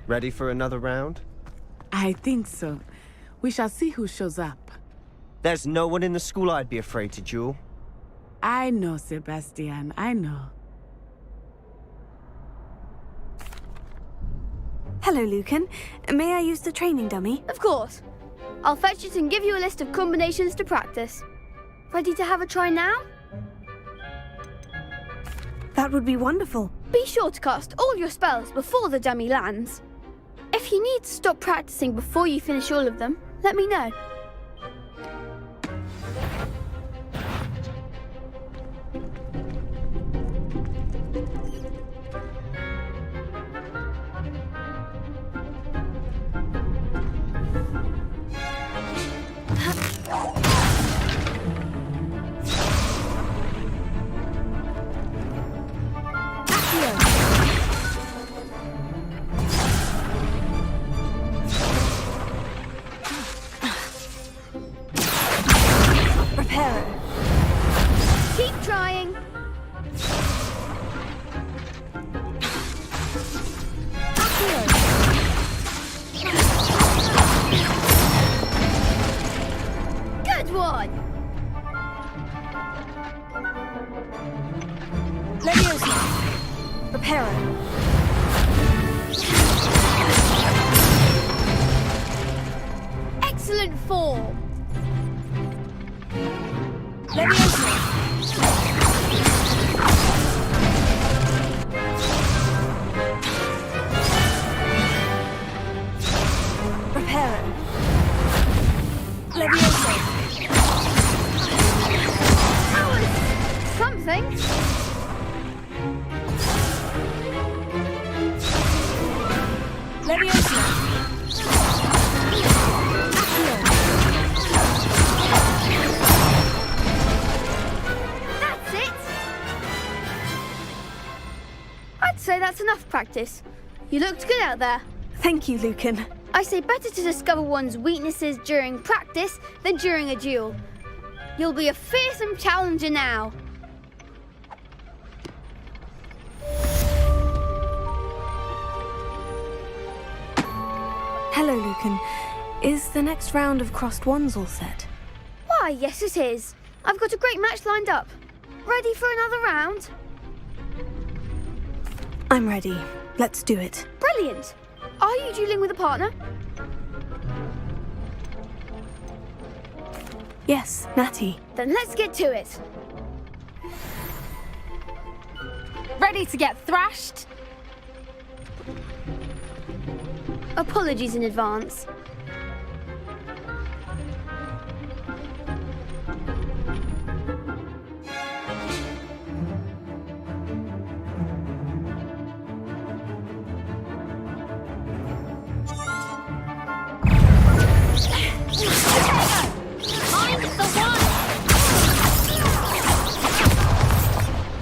Ready for another round? I think so. We shall see who shows up. There's no one in the school I'd be afraid to duel. I know, Sebastian, I know. Hello, Lucan. May I use the training dummy? Of course. I'll fetch it and give you a list of combinations to practice. Ready to have a try now? That would be wonderful. Be sure to cast all your spells before the dummy lands. If you need to stop practicing before you finish all of them, let me know. Keep trying. Good one. Leviosa. Reparo. Excellent form. Leviosa. Reparo. Leviosa. That was something. Leviosa. That's it. I'd say that's enough practice. You looked good out there. Thank you, Lucan. I say better to discover one's weaknesses during practice than during a duel. You'll be a fearsome challenger now. Hello, Lucan. Is the next round of crossed wands all set? Why, yes it is. I've got a great match lined up. Ready for another round? I'm ready. Let's do it. Brilliant. Are you dueling with a partner? Yes, Natty. Then let's get to it. Ready to get thrashed? Apologies in advance.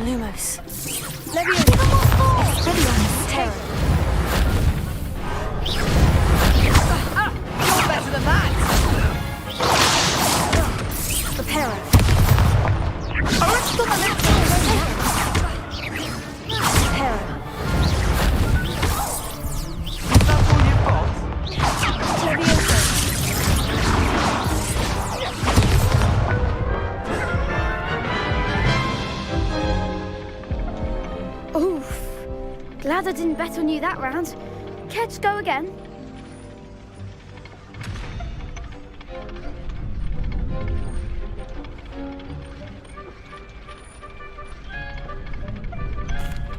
Lumos. Leviosa. Expelliarmus. Terror. You're better than that! Reparo. Reparo. That's all you've got? Leviosa. Oof. Glad I didn't bet on you that round. Care to go again?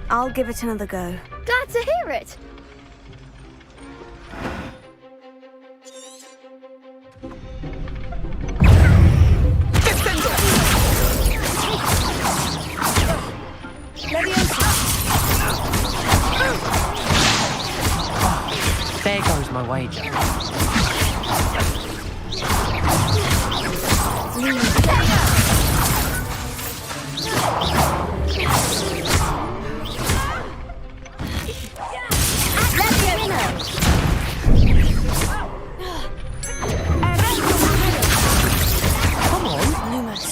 I'll give it another go. Glad to hear it. There goes my wager. Come on. Lumos.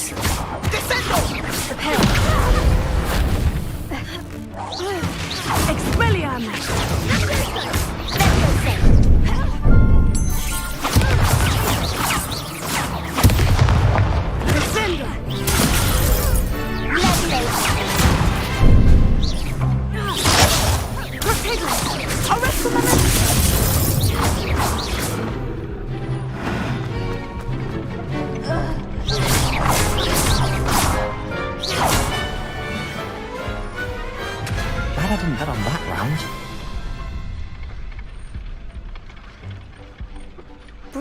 Expelliarmus.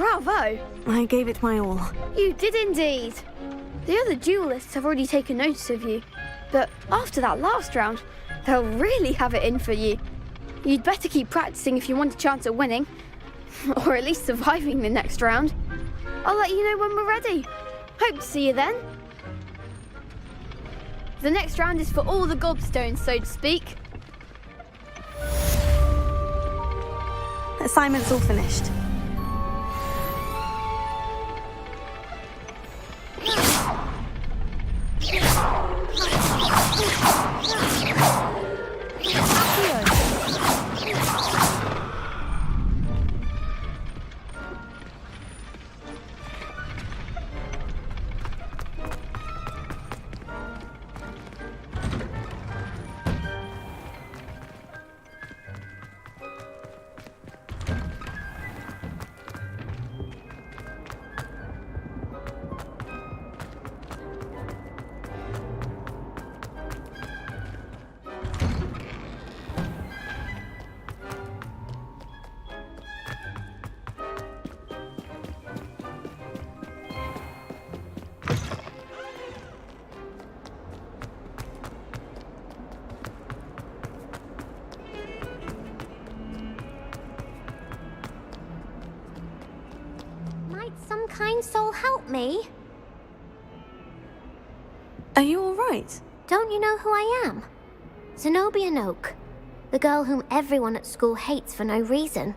Bravo! I gave it my all. You did indeed. The other duelists have already taken notice of you, but after that last round, they'll really have it in for you. You'd better keep practicing if you want a chance at winning, or at least surviving the next round. I'll let you know when we're ready. Hope to see you then. The next round is for all the gobstones, so to speak. Assignment's all finished. Might some kind soul help me? Are you all right? Don't you know who I am? Zenobia Noak, the girl whom everyone at school hates for no reason.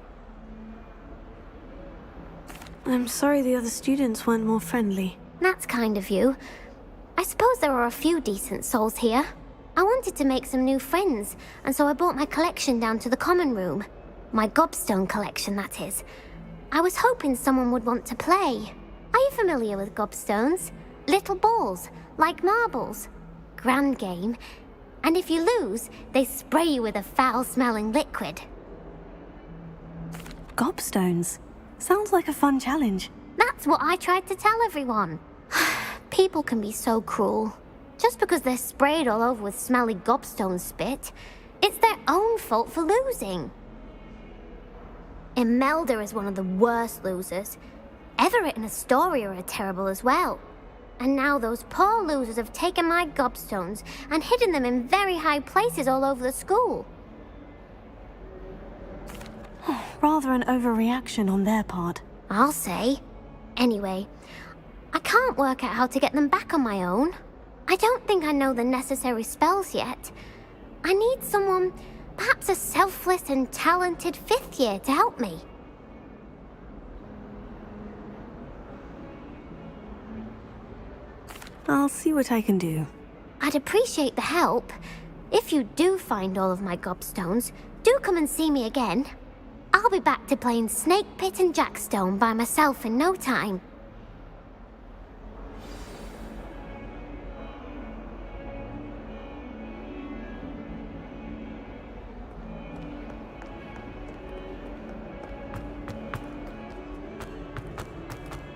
I'm sorry the other students weren't more friendly. That's kind of you. I suppose there are a few decent souls here. I wanted to make some new friends, and so I brought my collection down to the common room. My gobstone collection, that is. I was hoping someone would want to play. Are you familiar with gobstones? Little balls, like marbles. Grand game. And if you lose, they spray you with a foul-smelling liquid. Gobstones? Sounds like a fun challenge. That's what I tried to tell everyone. People can be so cruel. Just because they're sprayed all over with smelly gobstone spit, it's their own fault for losing. Imelda is one of the worst losers. Everett and Astoria are terrible as well. And now those poor losers have taken my gobstones and hidden them in very high places all over the school. Rather an overreaction on their part. I'll say. Anyway, I can't work out how to get them back on my own. I don't think I know the necessary spells yet. I need someone, perhaps a selfless and talented fifth year to help me. I'll see what I can do. I'd appreciate the help. If you do find all of my gobstones, do come and see me again. I'll be back to playing Snake Pit and Jackstone by myself in no time.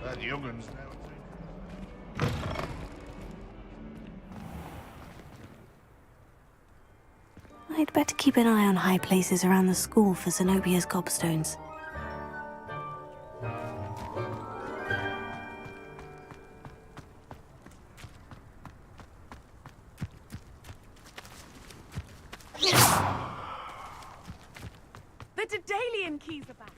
That youngun's now. I'd better keep an eye on high places around the school for Zenobia's gobstones. The Daedalian keys are back.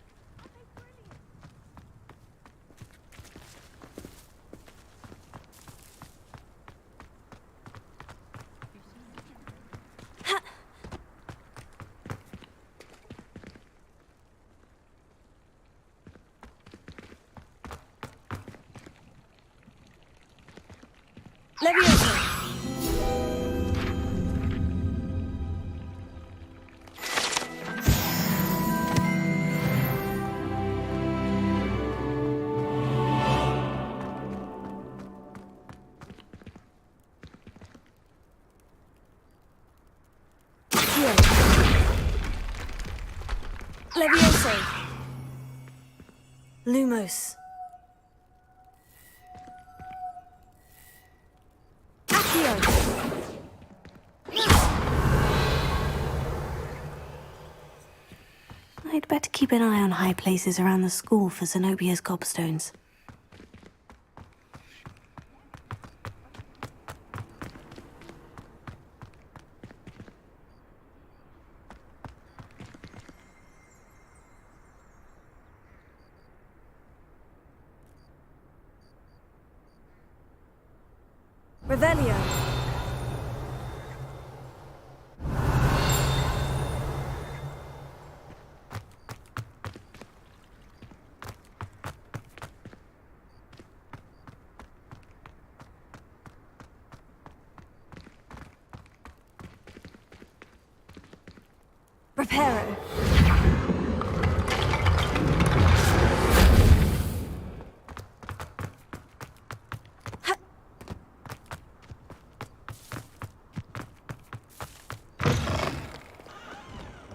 Leviosa! Leviosa! Lumos. I'd better keep an eye on high places around the school for Zenobia's gobstones. Revelio. Reparo.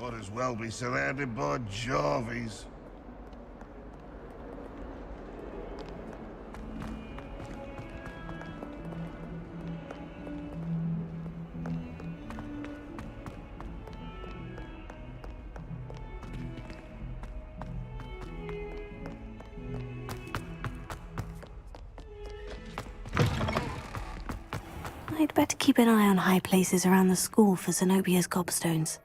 Might as well be surrounded by Jarvies. I'd better keep an eye on high places around the school for Zenobia's gobstones.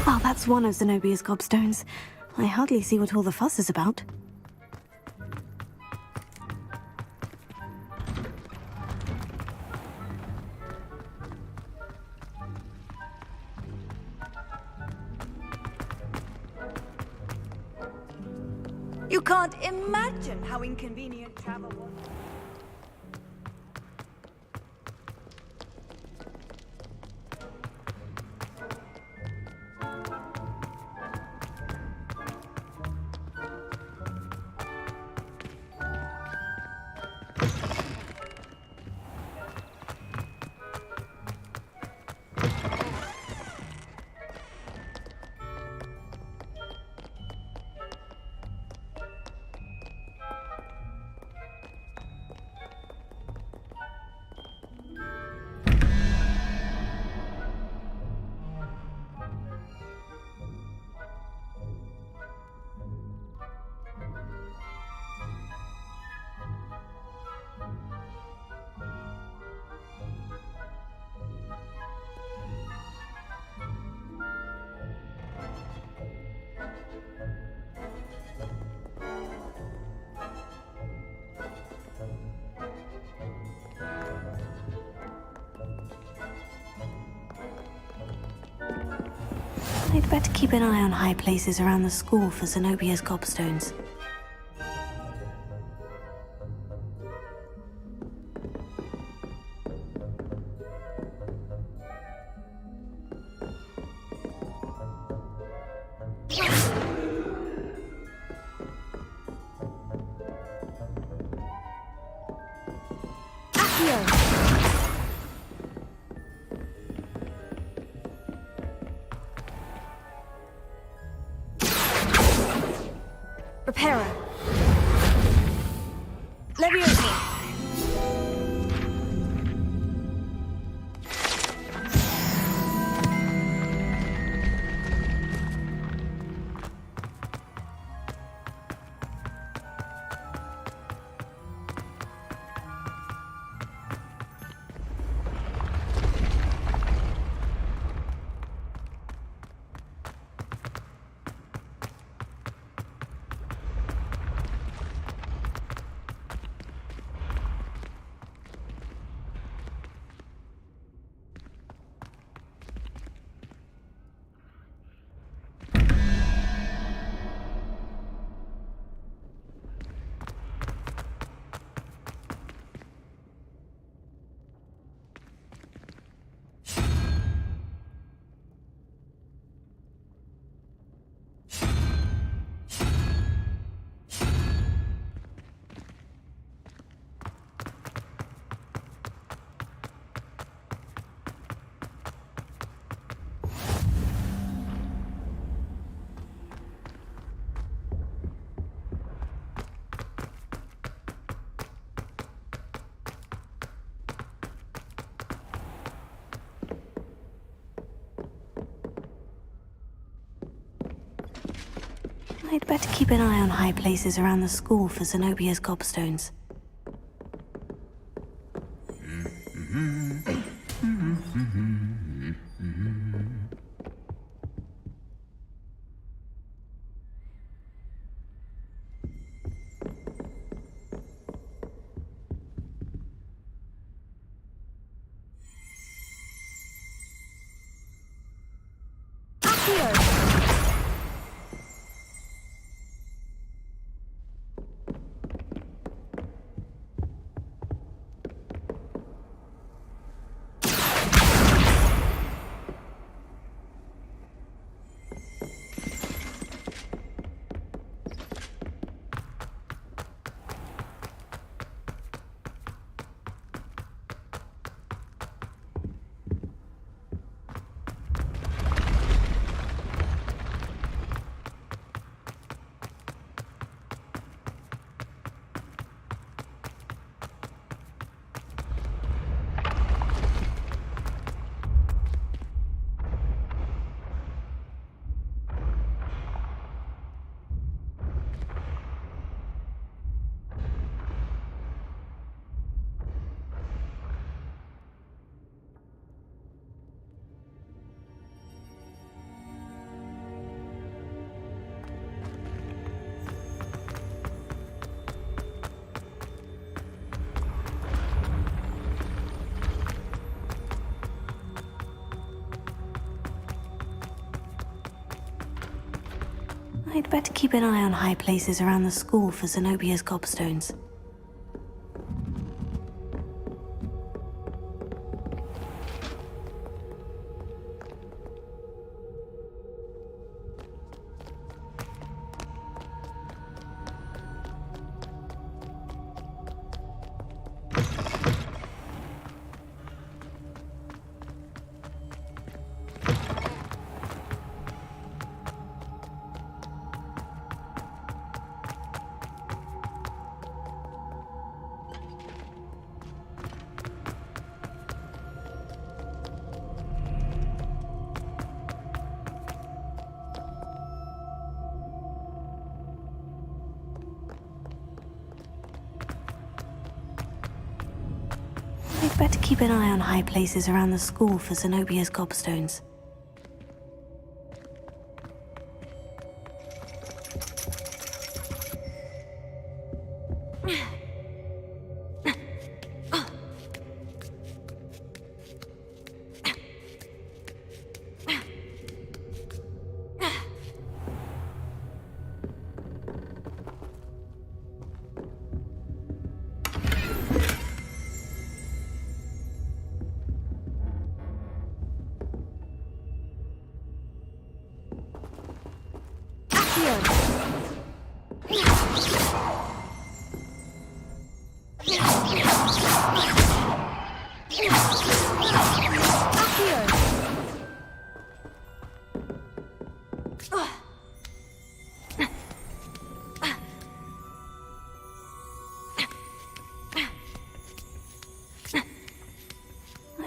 Well, that's one of Zenobia's gobstones. I hardly see what all the fuss is about. You can't imagine how inconvenient travel was. I'd better keep an eye on high places around the school for Zenobia's gobstones. Reparo. Leviosa. I'd better keep an eye on high places around the school for Zenobia's gobstones. I'd better keep an eye on high places around the school for Zenobia's gobstones. I'd better keep an eye on high places around the school for Zenobia's gobstones.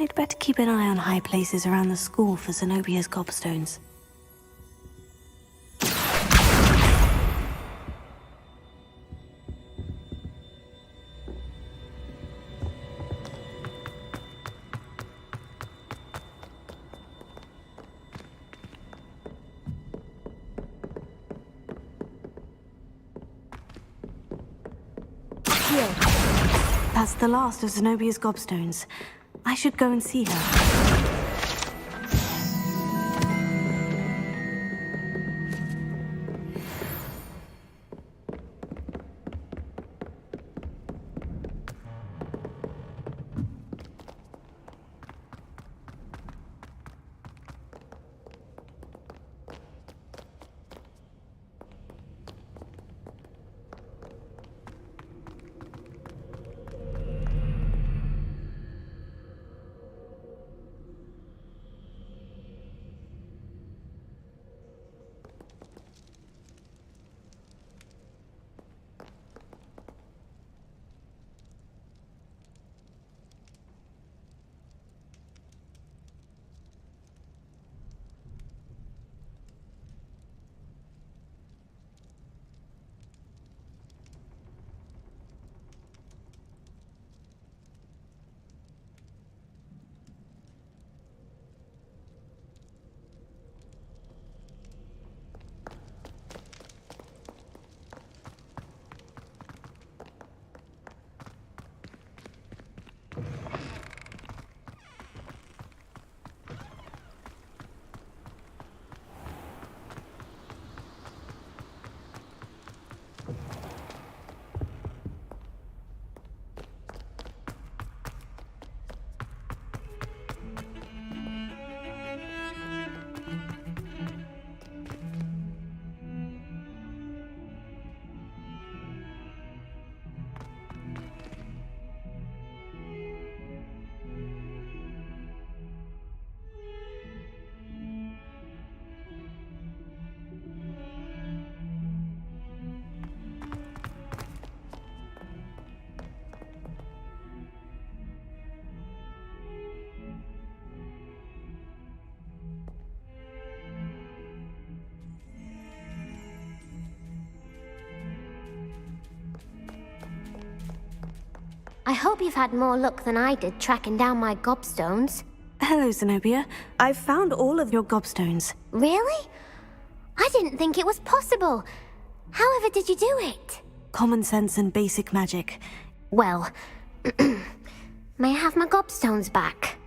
I'd better keep an eye on high places around the school for Zenobia's gobstones. That's the last of Zenobia's gobstones. I should go and see her. I hope you've had more luck than I did tracking down my gobstones. Hello, Zenobia. I've found all of your gobstones. Really? I didn't think it was possible. However did you do it? Common sense and basic magic. Well, may I have my gobstones back?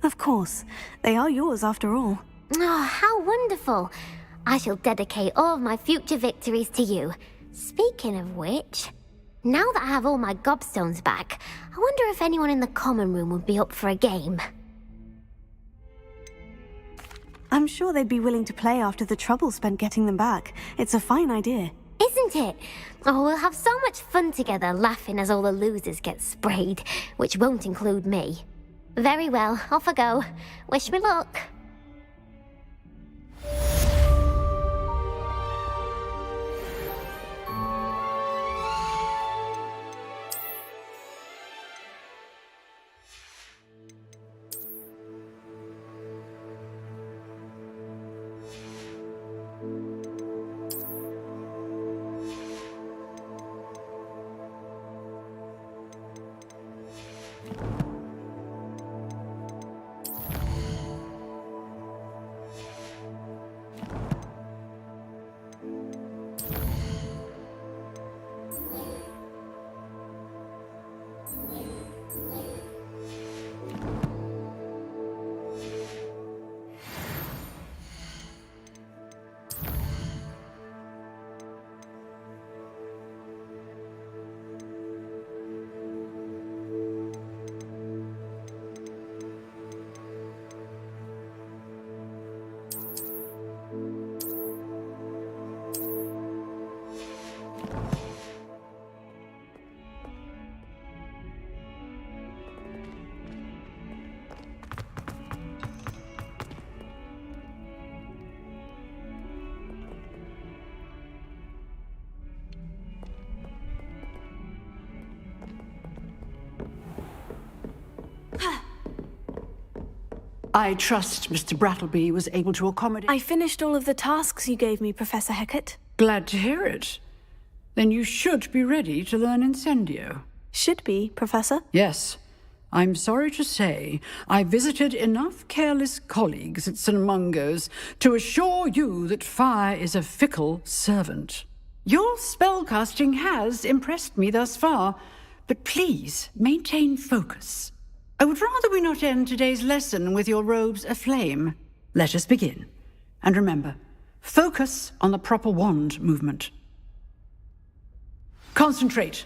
Of course. They are yours after all. Oh, how wonderful. I shall dedicate all of my future victories to you. Speaking of which, now that I have all my gobstones back, I wonder if anyone in the common room would be up for a game. I'm sure they'd be willing to play after the trouble spent getting them back. It's a fine idea. Isn't it? Oh, we'll have so much fun together laughing as all the losers get sprayed, which won't include me. Very well, off I go. Wish me luck. I trust Mr. Brattleby was able to accommodate... I finished all of the tasks you gave me, Professor Hecat. Glad to hear it. Then you should be ready to learn Incendio. Should be, Professor. Yes. I'm sorry to say, I visited enough careless colleagues at St. Mungo's to assure you that fire is a fickle servant. Your spellcasting has impressed me thus far, but please maintain focus. I would rather we not end today's lesson with your robes aflame. Let us begin. And remember, focus on the proper wand movement. Concentrate,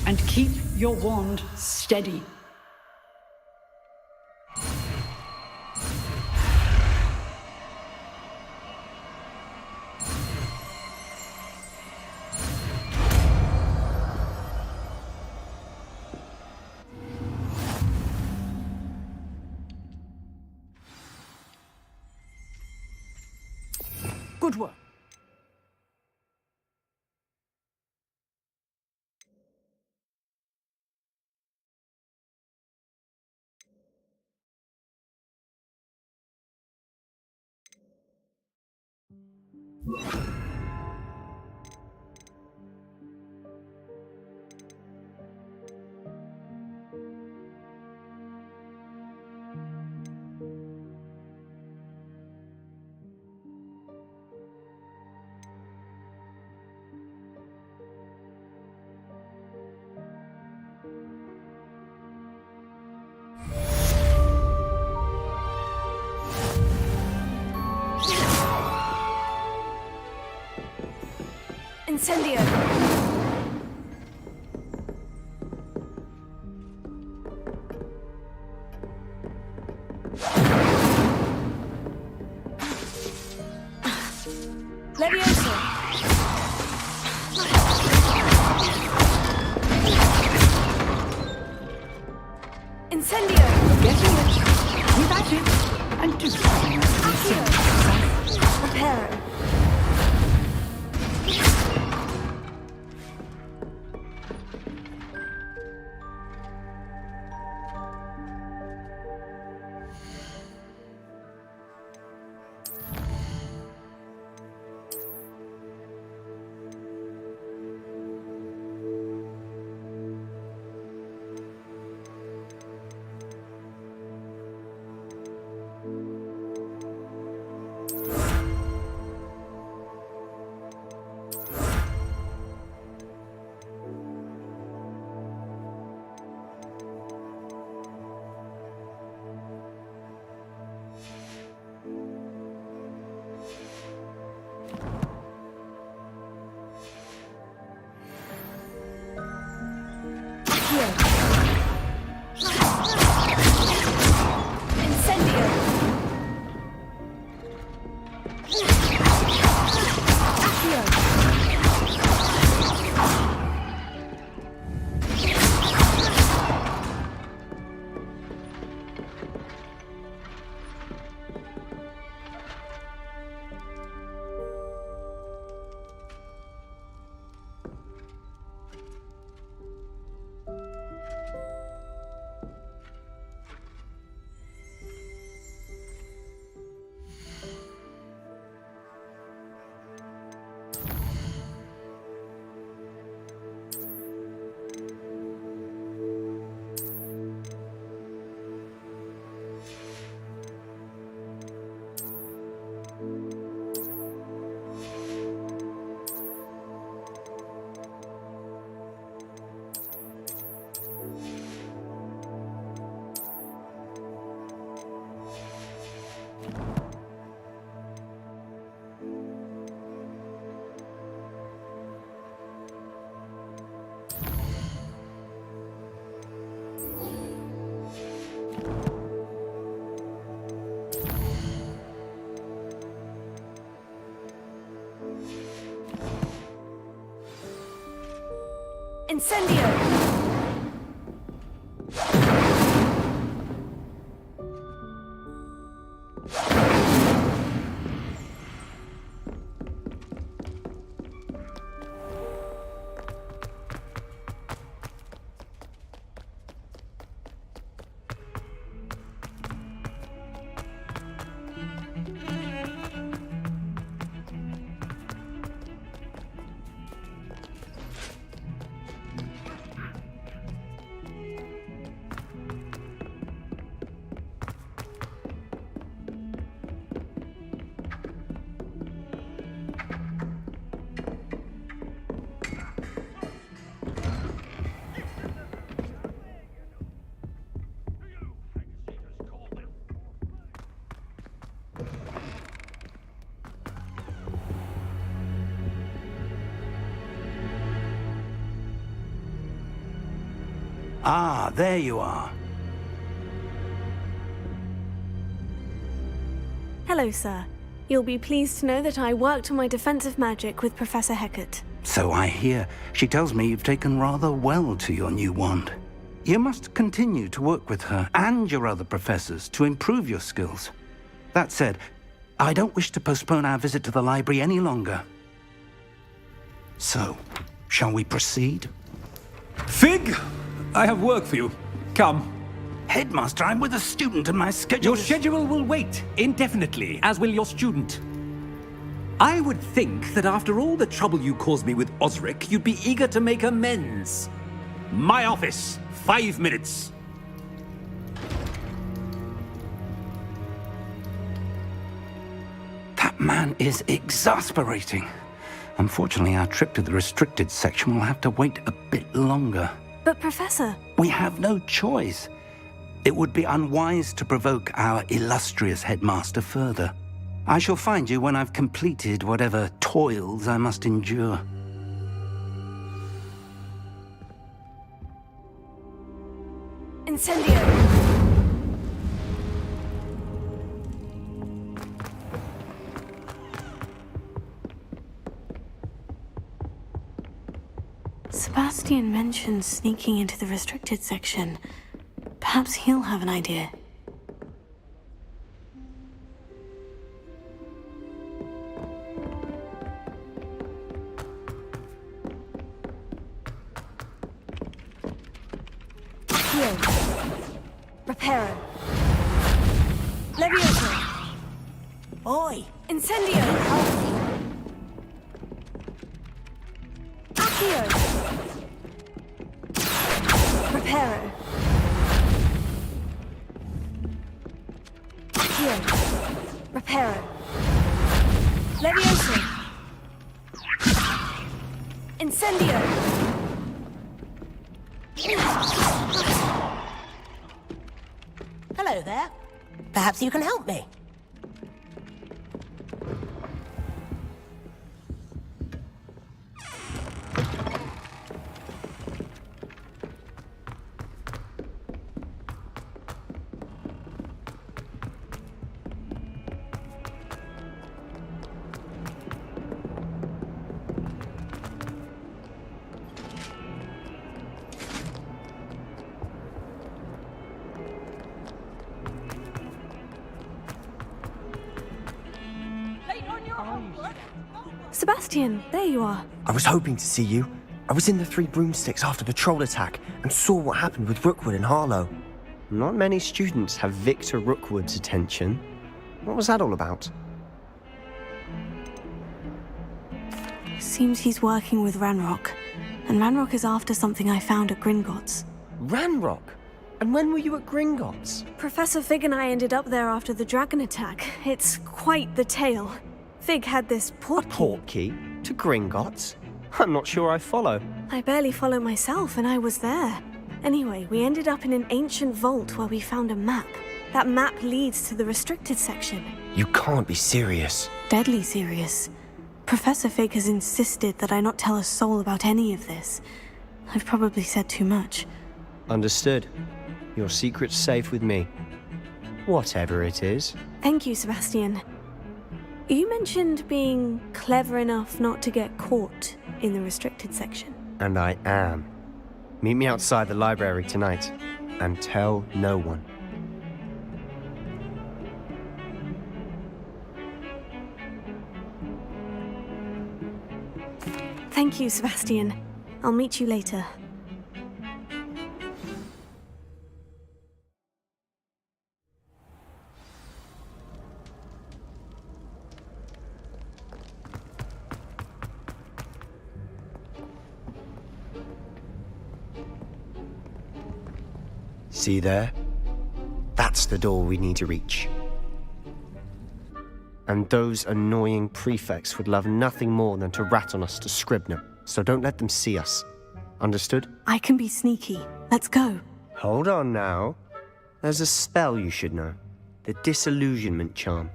and keep your wand steady. Good work. Incendio! Levioso! Incendio! Getting it. Keep at it. And do something. Reparo. Incendio! Ah, there you are. Hello, sir. You'll be pleased to know that I worked on my defensive magic with Professor Hecat. So I hear. She tells me you've taken rather well to your new wand. You must continue to work with her and your other professors to improve your skills. That said, I don't wish to postpone our visit to the library any longer. So, shall we proceed? Fig, I have work for you. Come. Headmaster, I'm with a student and my schedule Your schedule will wait indefinitely, as will your student. I would think that after all the trouble you caused me with Osric, you'd be eager to make amends. My office, 5 minutes. That man is exasperating. Unfortunately, our trip to the restricted section will have to wait a bit longer. But, Professor... We have no choice. It would be unwise to provoke our illustrious headmaster further. I shall find you when I've completed whatever toils I must endure. Incendio! Sebastian mentioned sneaking into the restricted section. Perhaps he'll have an idea. Here. Reparo. Levioso. Oi. Incendio! Accio. Reparo. Accio. Reparo. Levioso. Incendio. Hello there. Perhaps you can help me. Sebastian, there you are. I was hoping to see you. I was in the Three Broomsticks after the troll attack and saw what happened with Rookwood and Harlow. Not many students have Victor Rookwood's attention. What was that all about? Seems he's working with Ranrock. And Ranrock is after something I found at Gringotts. Ranrock? And when were you at Gringotts? Professor Fig and I ended up there after the dragon attack. It's quite the tale. Fig had this portkey. A portkey? To Gringotts? I'm not sure I follow. I barely follow myself, and I was there. Anyway, we ended up in an ancient vault where we found a map. That map leads to the restricted section. You can't be serious. Deadly serious. Professor Fig has insisted that I not tell a soul about any of this. I've probably said too much. Understood. Your secret's safe with me. Whatever it is. Thank you, Sebastian. You mentioned being clever enough not to get caught in the restricted section. And I am. Meet me outside the library tonight, and tell no one. Thank you, Sebastian. I'll meet you later. See there? That's the door we need to reach. And those annoying prefects would love nothing more than to rat on us to Scribner, so don't let them see us. Understood? I can be sneaky. Let's go. Hold on now. There's a spell you should know. The Disillusionment Charm.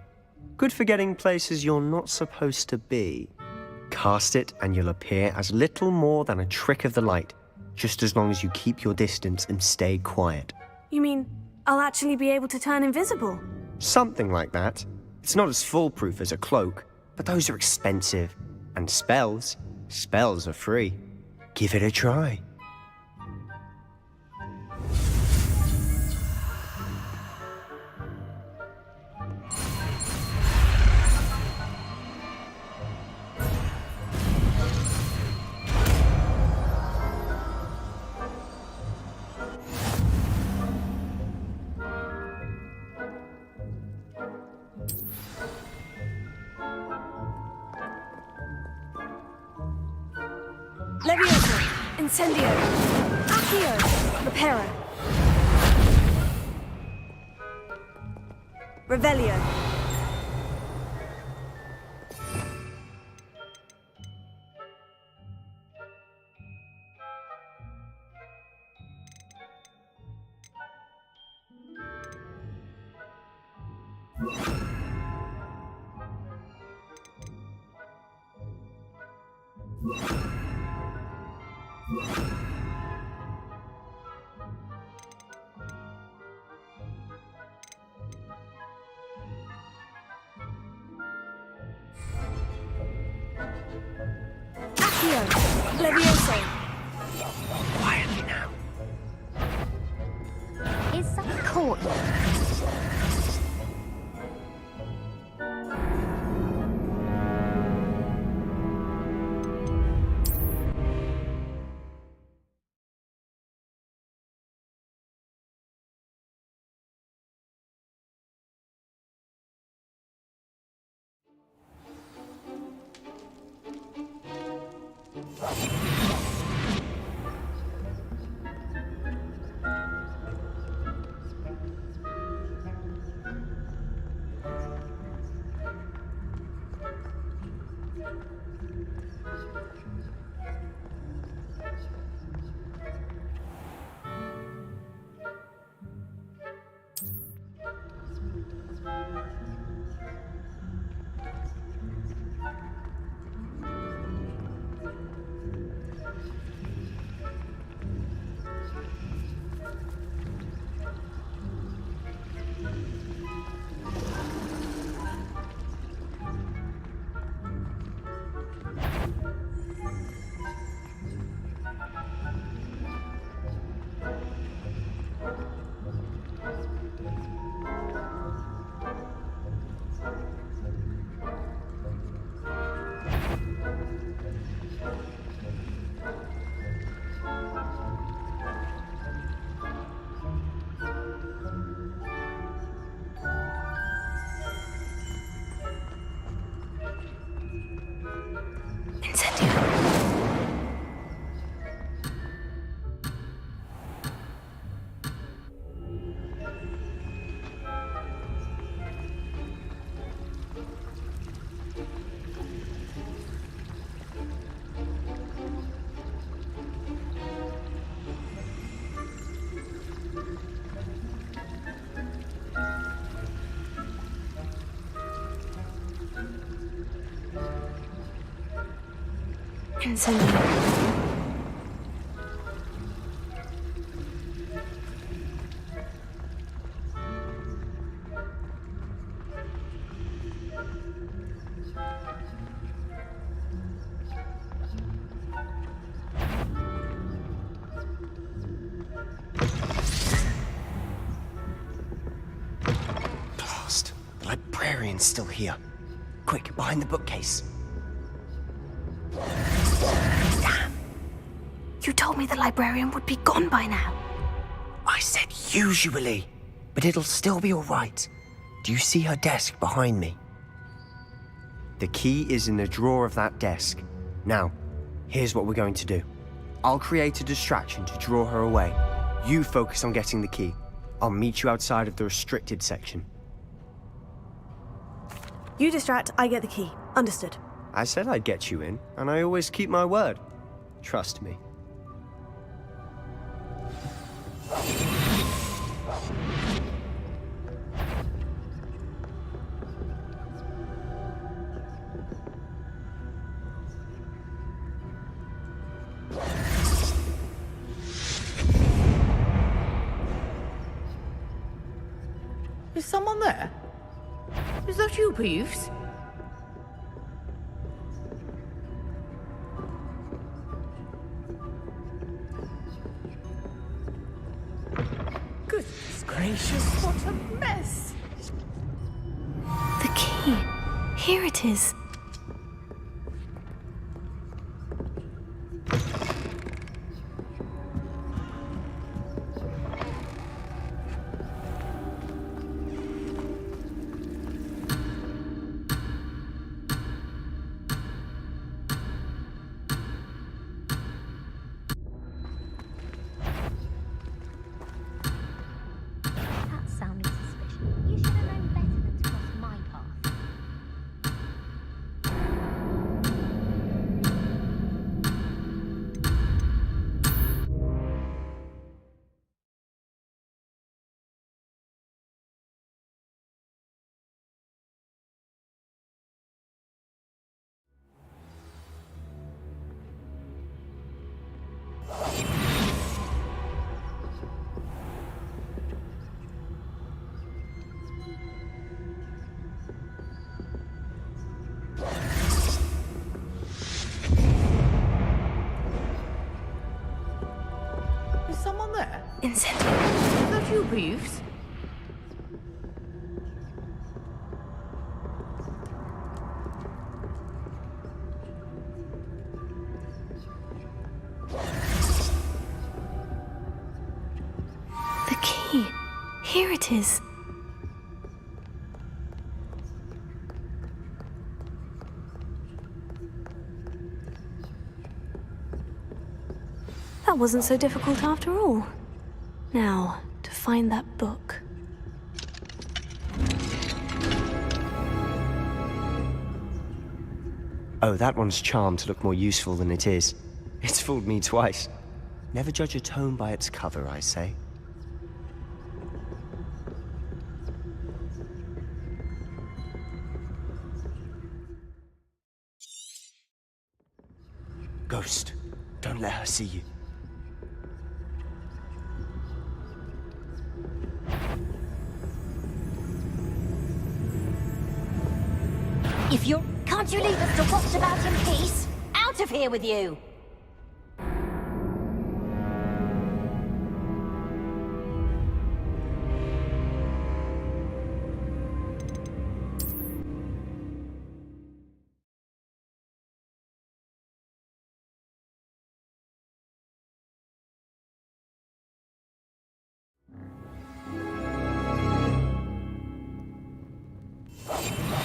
Good for getting places you're not supposed to be. Cast it and you'll appear as little more than a trick of the light. just as long as you keep your distance and stay quiet. You mean I'll actually be able to turn invisible? Something like that. It's not as foolproof as a cloak, but those are expensive. And spells are free. Give it a try. Levioso, Incendio, Accio, Reparo, Revelio. Accio, Levioso. Quietly now. Is that a courtyard? Incendio. Blast. The librarian's still here. Quick, behind the bookcase. You told me the librarian would be gone by now. I said usually, but it'll still be all right. Do you see her desk behind me? The key is in the drawer of that desk. Now, here's what we're going to do. I'll create a distraction to draw her away. You focus on getting the key. I'll meet you outside of the restricted section. You distract, I get the key. Understood. I said I'd get you in, and I always keep my word. Trust me. someone there? Is that you, Peeves? Goodness gracious, what a mess! The key. Here it is. That sounded suspicious. You should have known better than to cross my path. Is someone there? Incendio. Is that you, Peeves? The key. Here it is. That wasn't so difficult after all. Now, to find that book. Oh, that one's charmed to look more useful than it is. It's fooled me twice. Never judge a tome by its cover, I say. Ghost, don't let her see you. If you're... Can't you leave us to watch about in peace? Out of here with you!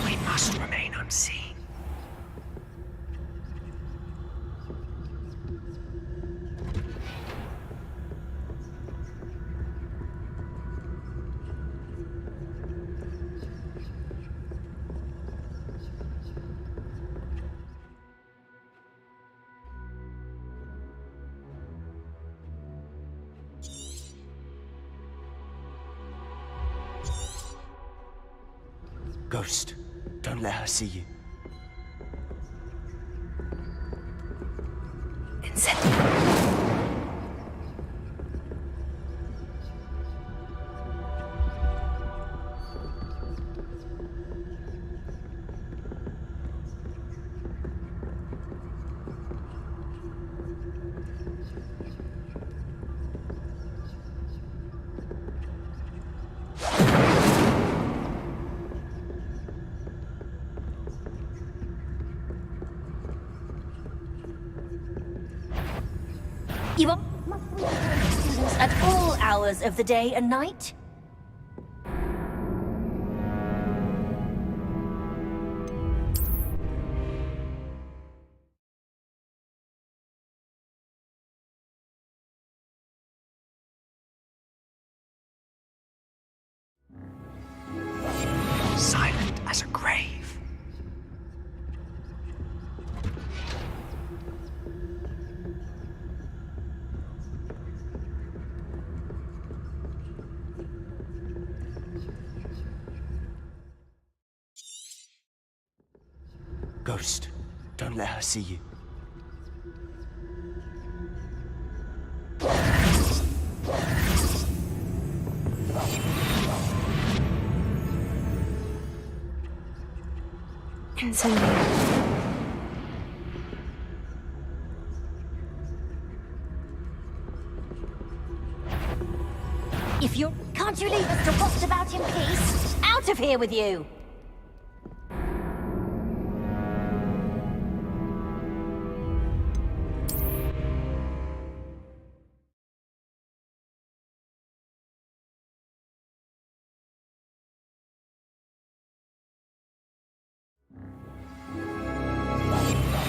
We must remain unseen. Ghost, don't let her see you. Incendio. You are students at all hours of the day and night? Silent as a grave. Ghost, don't let her see you. Incendio. If you're... Can't you leave us to rot about in peace? Out of here with you!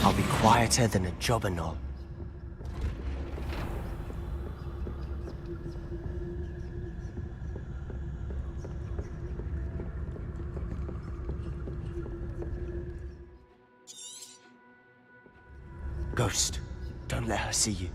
I'll be quieter than a jobberknoll. Ghost, don't let her see you.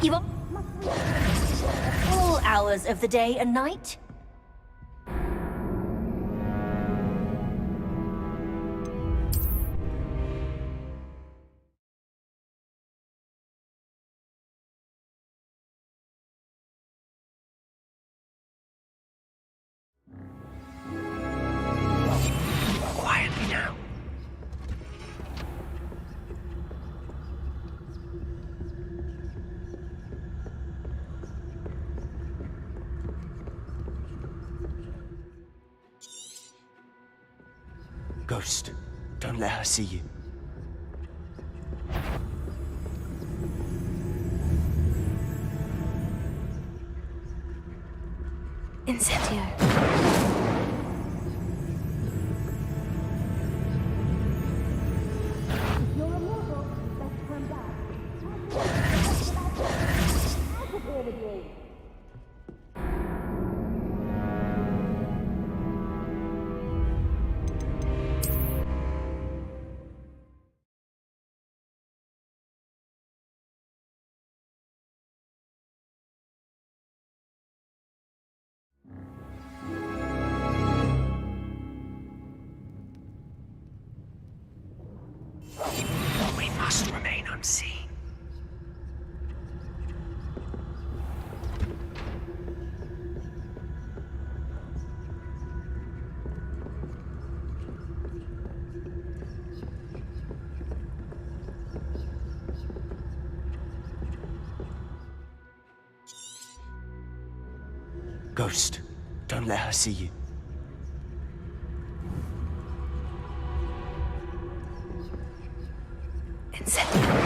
You are... all hours of the day and night? Quietly now. Ghost, don't let her see you. Incendio. We must remain unseen. Ghost, don't let her see you. Incendio.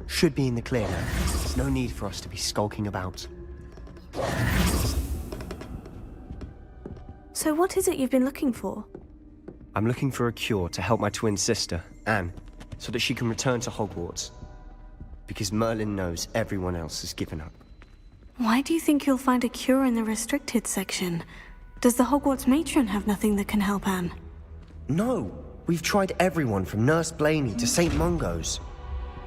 Should be in the clear now. No need for us to be skulking about. So what is it you've been looking for? I'm looking for a cure to help my twin sister, Anne. so that she can return to Hogwarts. Because Merlin knows everyone else has given up. Why do you think you'll find a cure in the restricted section? Does the Hogwarts matron have nothing that can help Anne? No, we've tried everyone from Nurse Blaney to St. Mungo's.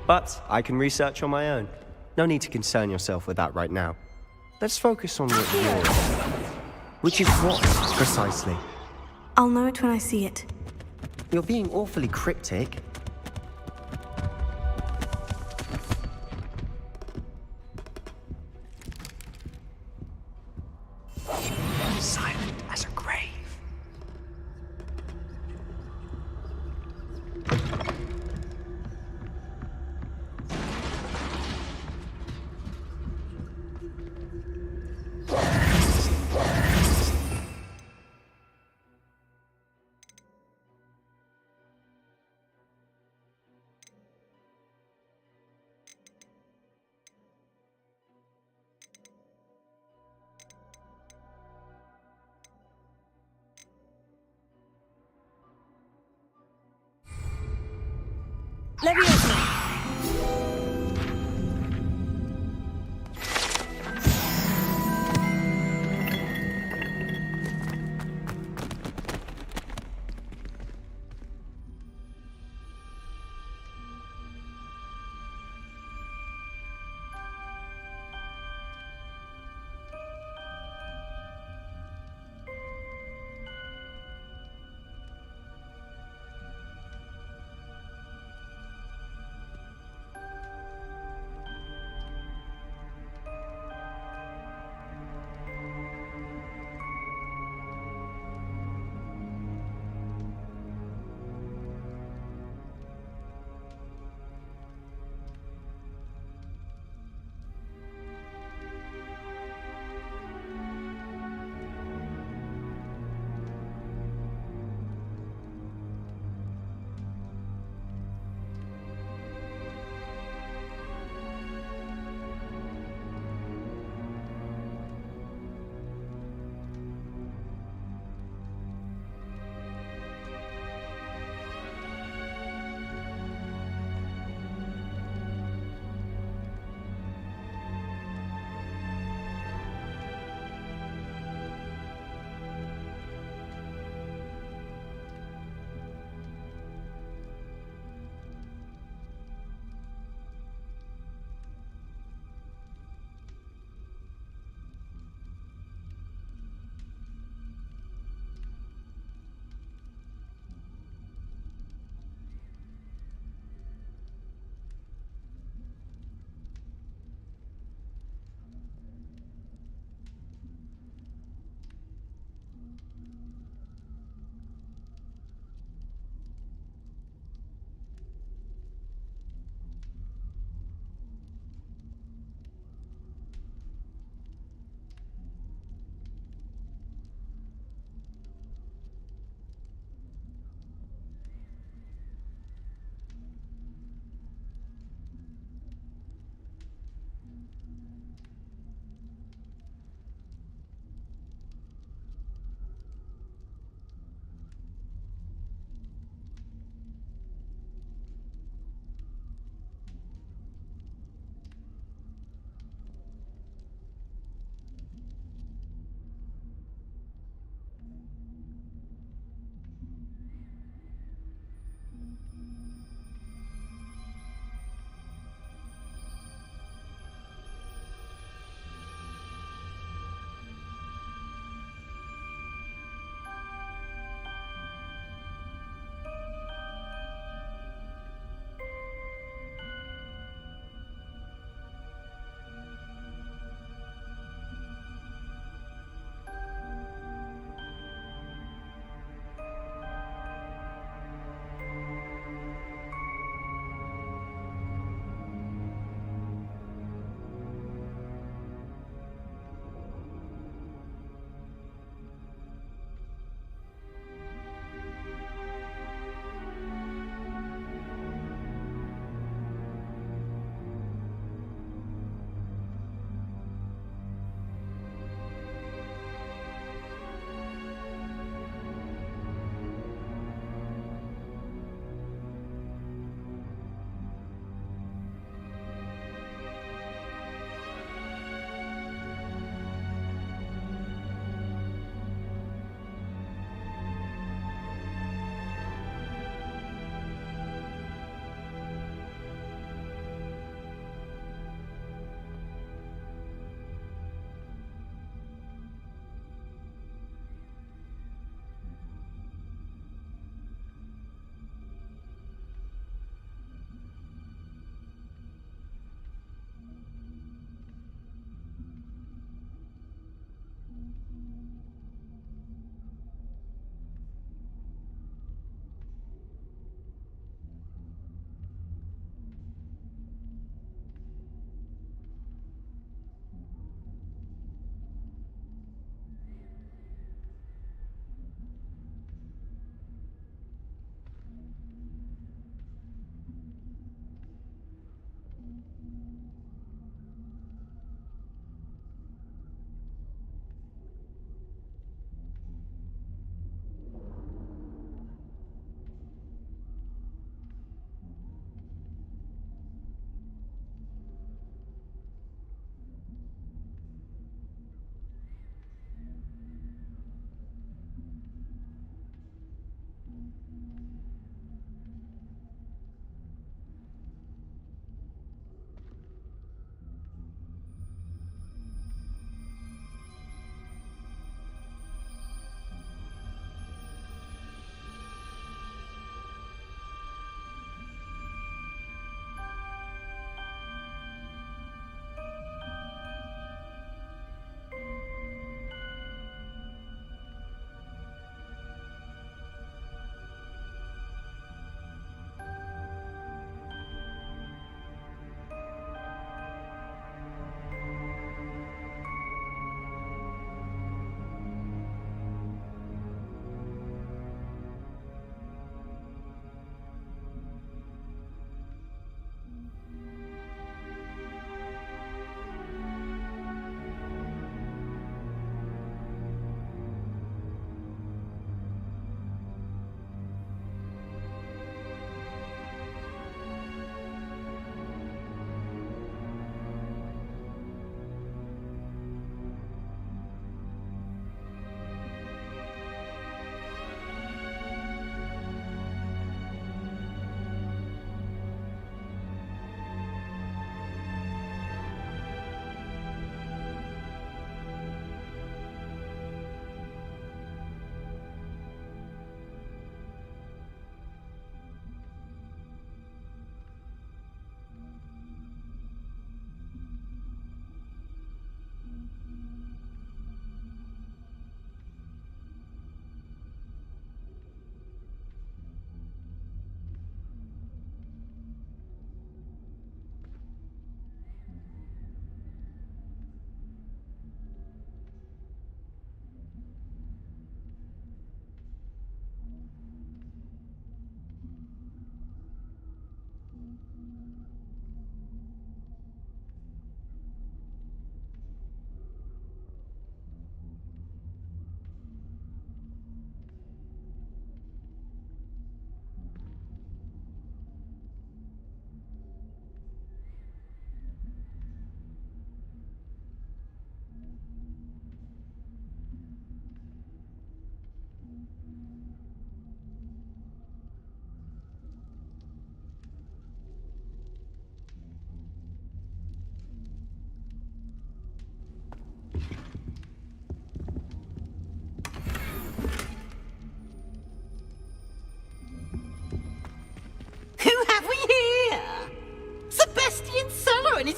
But I can research on my own. No need to concern yourself with that right now. Let's focus on what you're... Which is what, precisely? I'll know it when I see it. You're being awfully cryptic. Silent as a grave. Leviosa!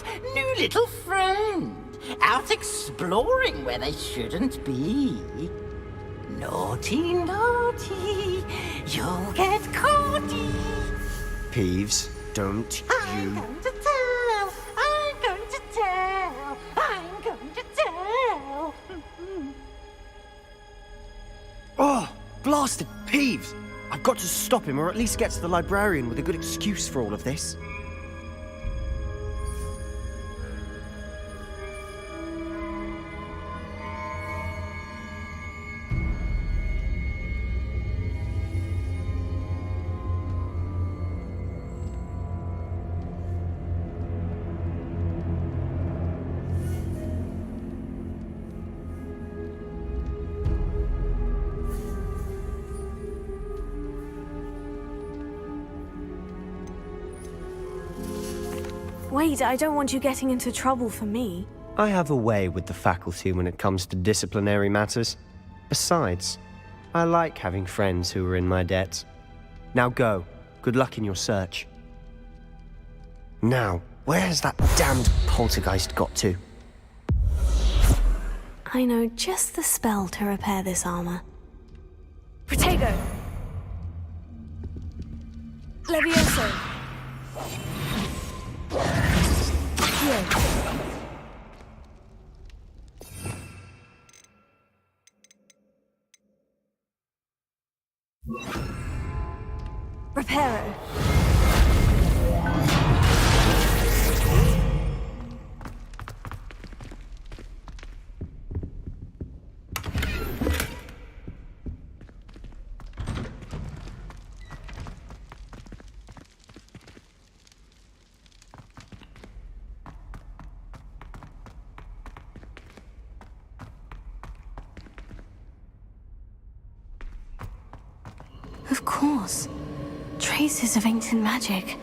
his new little friend, out exploring where they shouldn't be. Naughty, naughty, you'll get caughty. Peeves, don't I'm you... going to tell, I'm going to tell, I'm going to tell. Oh, blasted Peeves! I've got to stop him, or at least get to the librarian with a good excuse for all of this. Wait, I don't want you getting into trouble for me. I have a way with the faculty when it comes to disciplinary matters. Besides, I like having friends who are in my debt. Now go. Good luck in your search. Now, where has that damned poltergeist got to? I know just the spell to repair this armor. Protego! Levioso! Here. Reparo. Of course. Traces of ancient magic.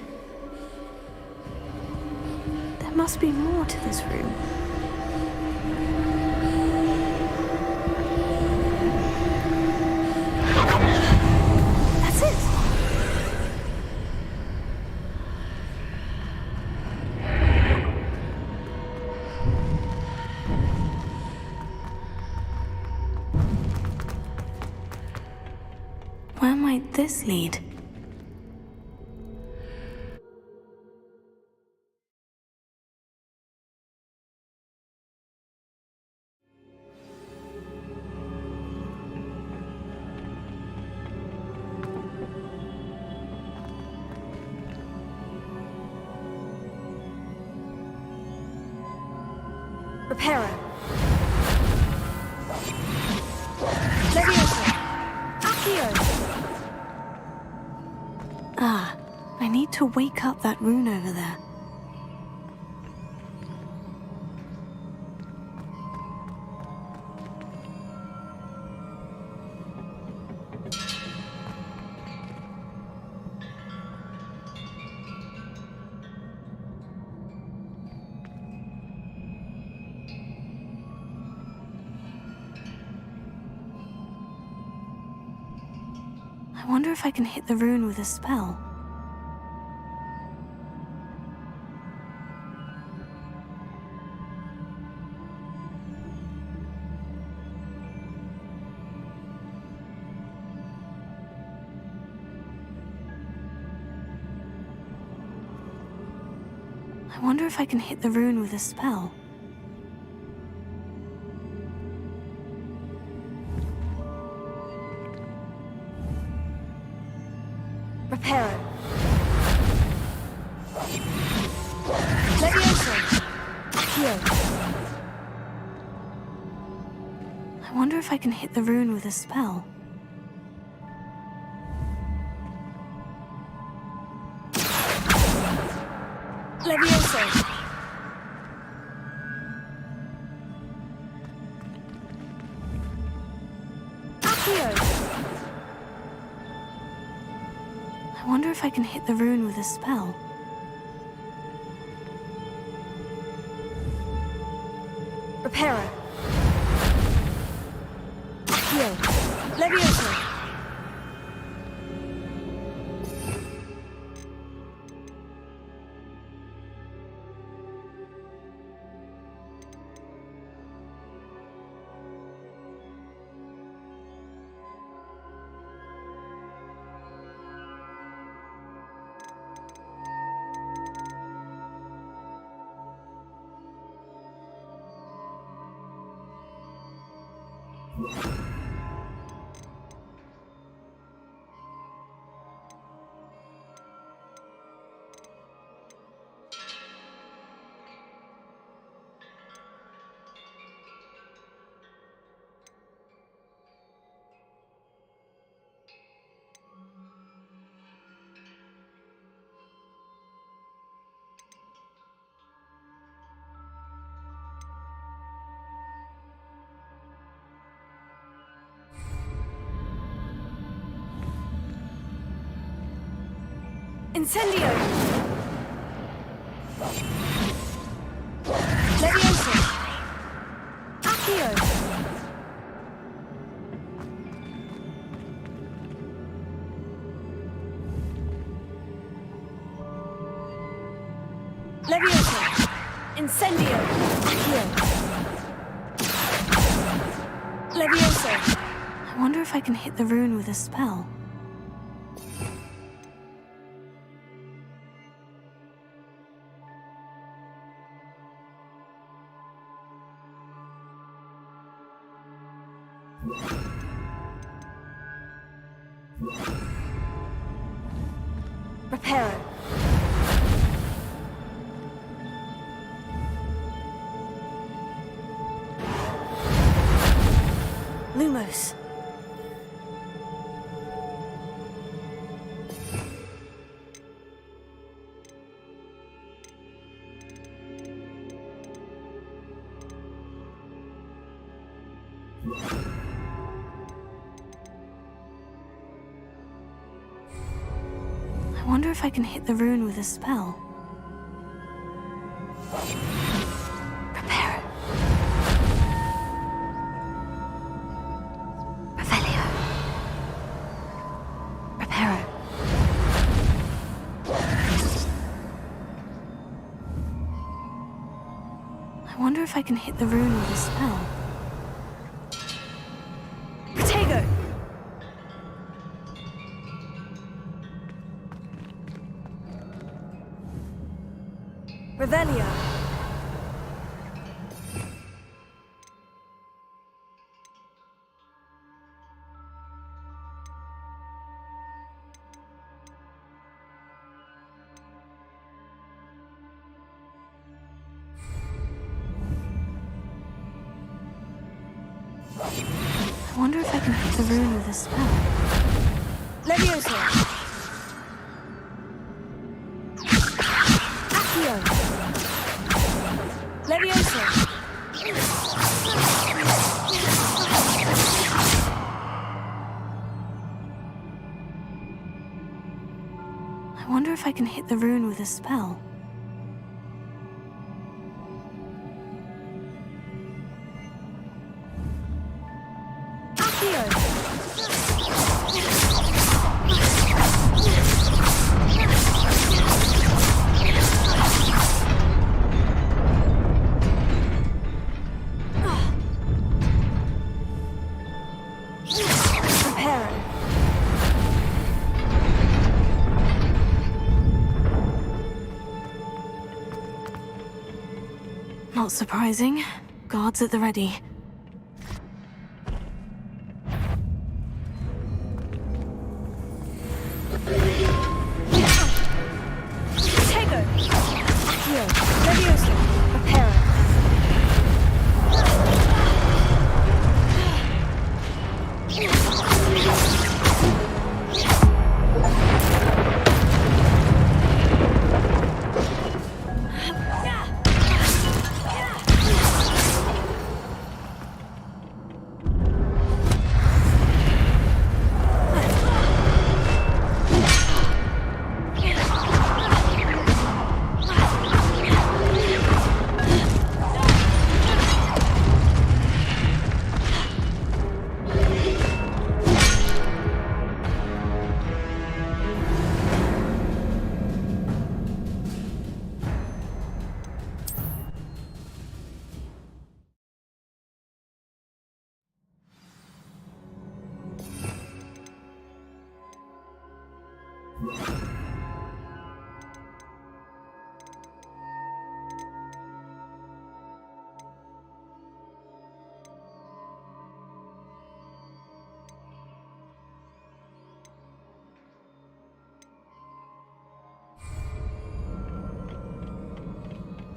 There must be more to this room. That's it! Where might this lead? Reparo. Levioso. Accio. Ah, I need to wake up that rune over there. I wonder if I can hit the rune with a spell. I wonder if I can hit the rune with a spell. Reparo. Levioso. Here. I wonder if I can hit the rune with a spell. Levioso. Accio. I wonder if I can hit the rune with a spell. Reparo. Accio. Levioso. Incendio! Leviosa! Accio! Leviosa! Incendio! Accio! Leviosa! I wonder if I can hit the rune with a spell. Reparo. Lumos. I wonder if I can hit the rune with a spell. Prepare. Revelio. Reparo. I wonder if I can hit the rune with a spell. Protego! Revelio. I wonder if I can hit the rune with a spell. Leviosa. Accio. Leviosa! I wonder if I can hit the rune with a spell. Accio! Not surprising. Guards at the ready. Protego! Accio! Leviosa! Reparo!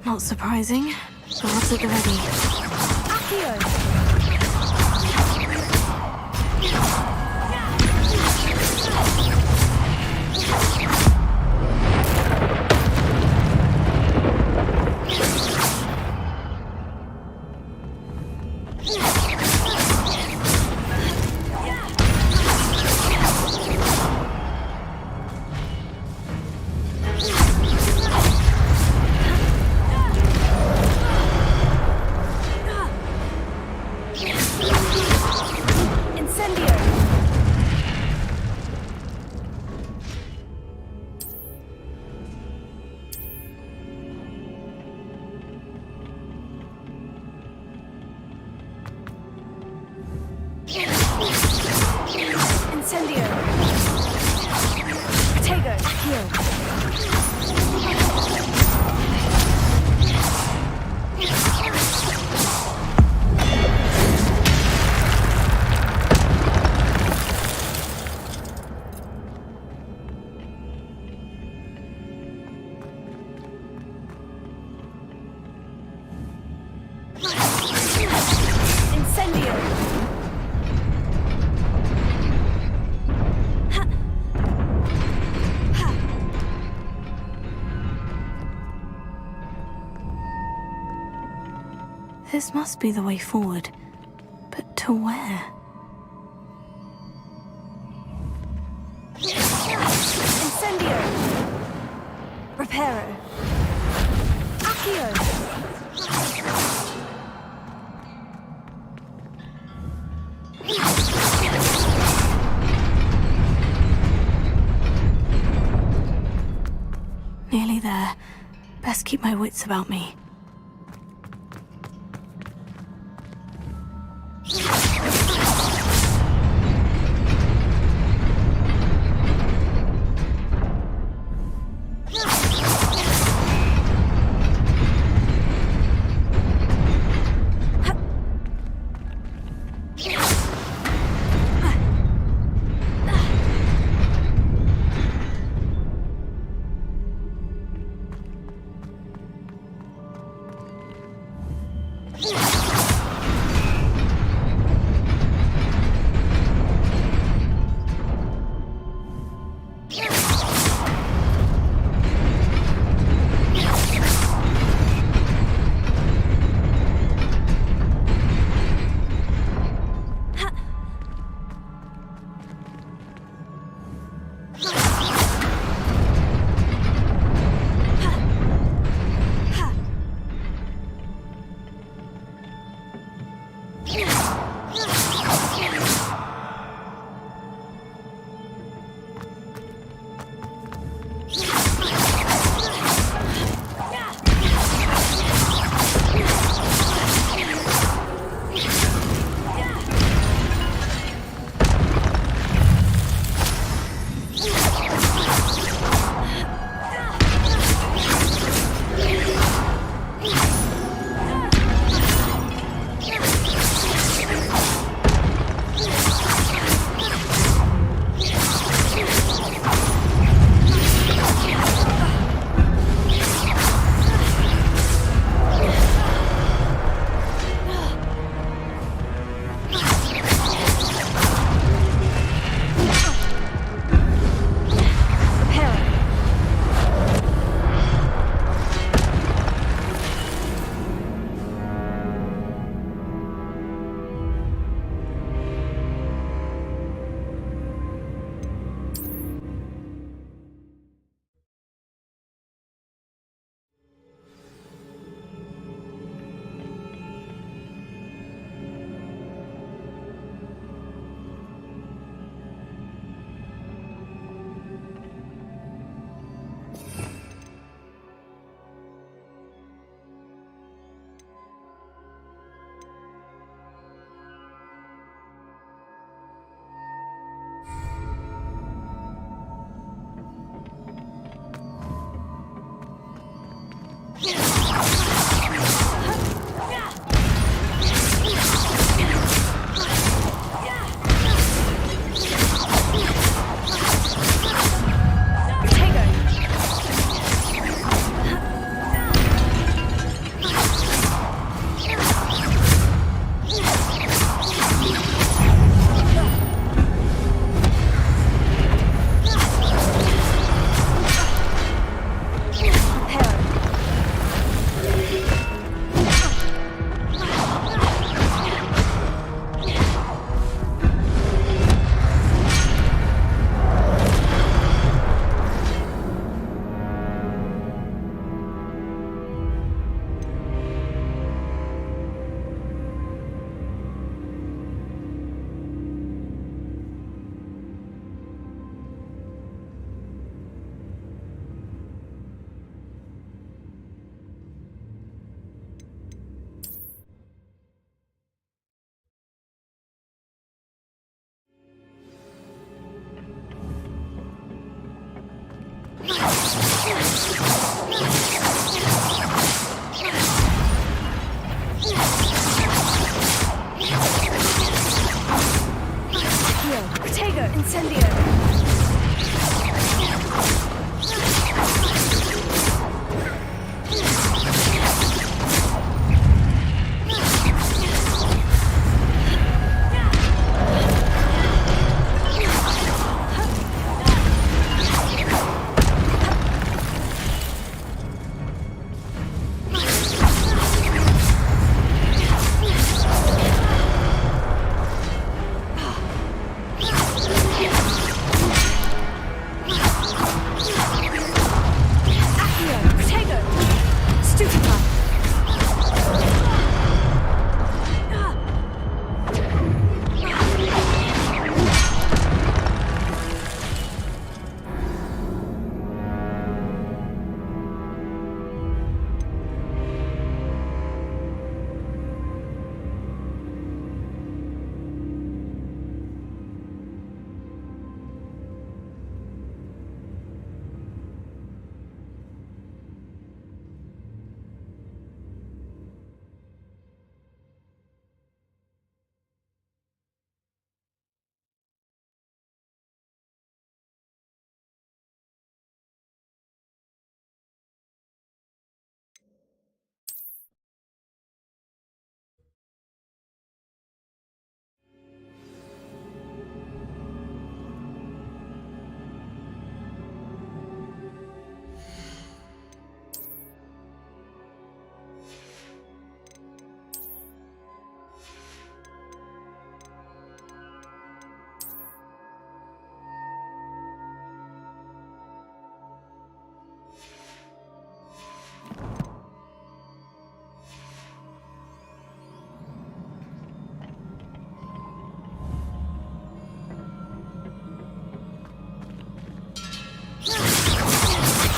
Not surprising. Guards at the ready. Accio! This must be the way forward. But to where? Incendio! Reparo! Accio! Nearly there. Best keep my wits about me.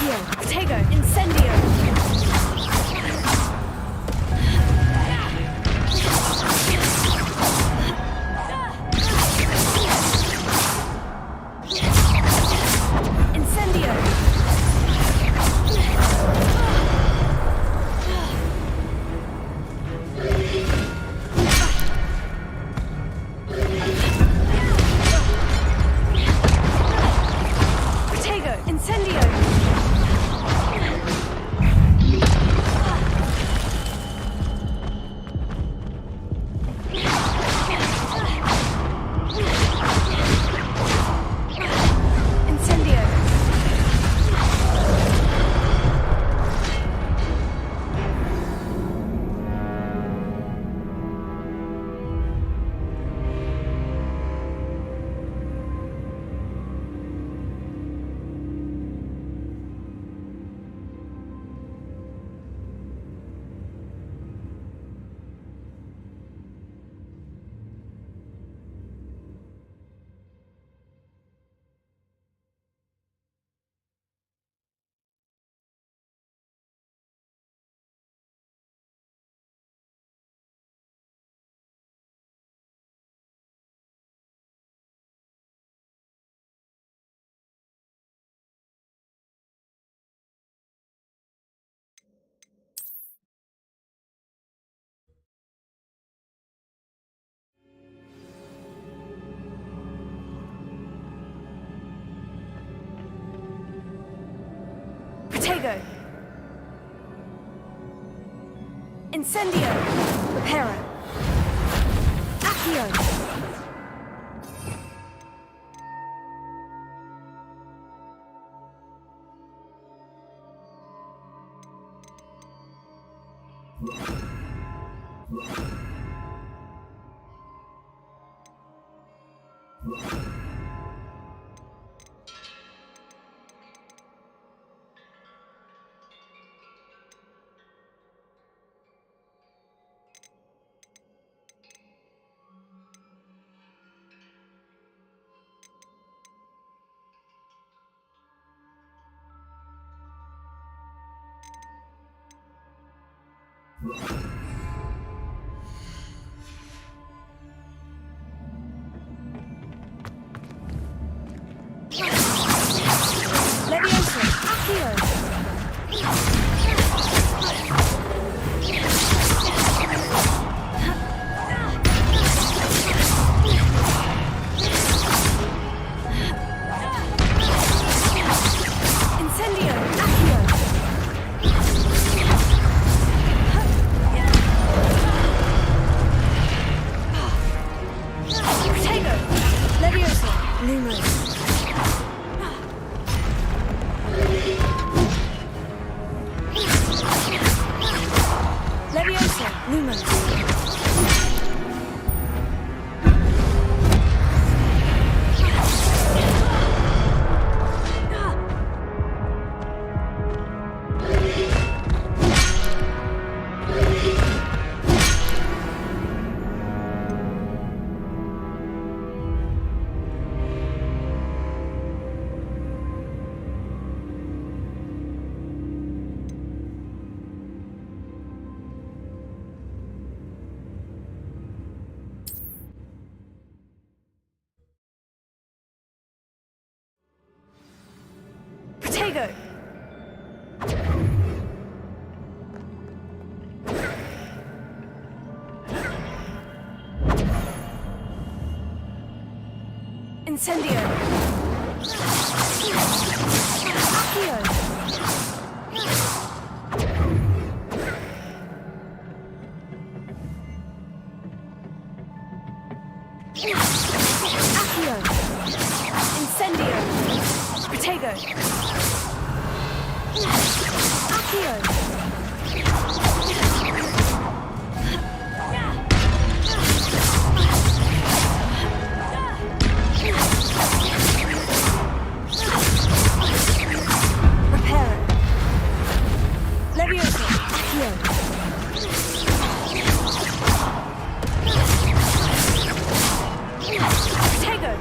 Accio! Protego! Incendio! Incendio! Protego! Incendio! Incendio! Protego! Incendio! Reparo! Accio! Leviosa! Accio! Incendio! Accio! Protego! Leviosa! Lumos! Leviosa! Lumos! Protego! Incendio! Accio! Accio! Incendio! Protego! Accio! Reparo! Leviosa! Accio! Protego!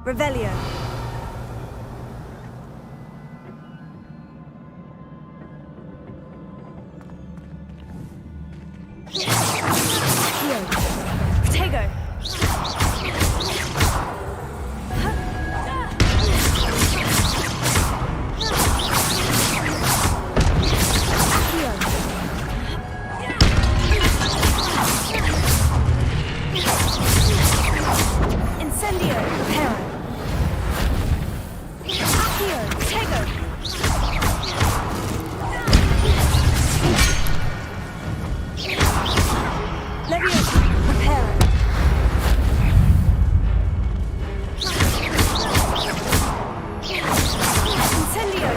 Revelio. Protego. Incendio. Reparo. Accio. Protego. Leviosa. Reparo. Incendio.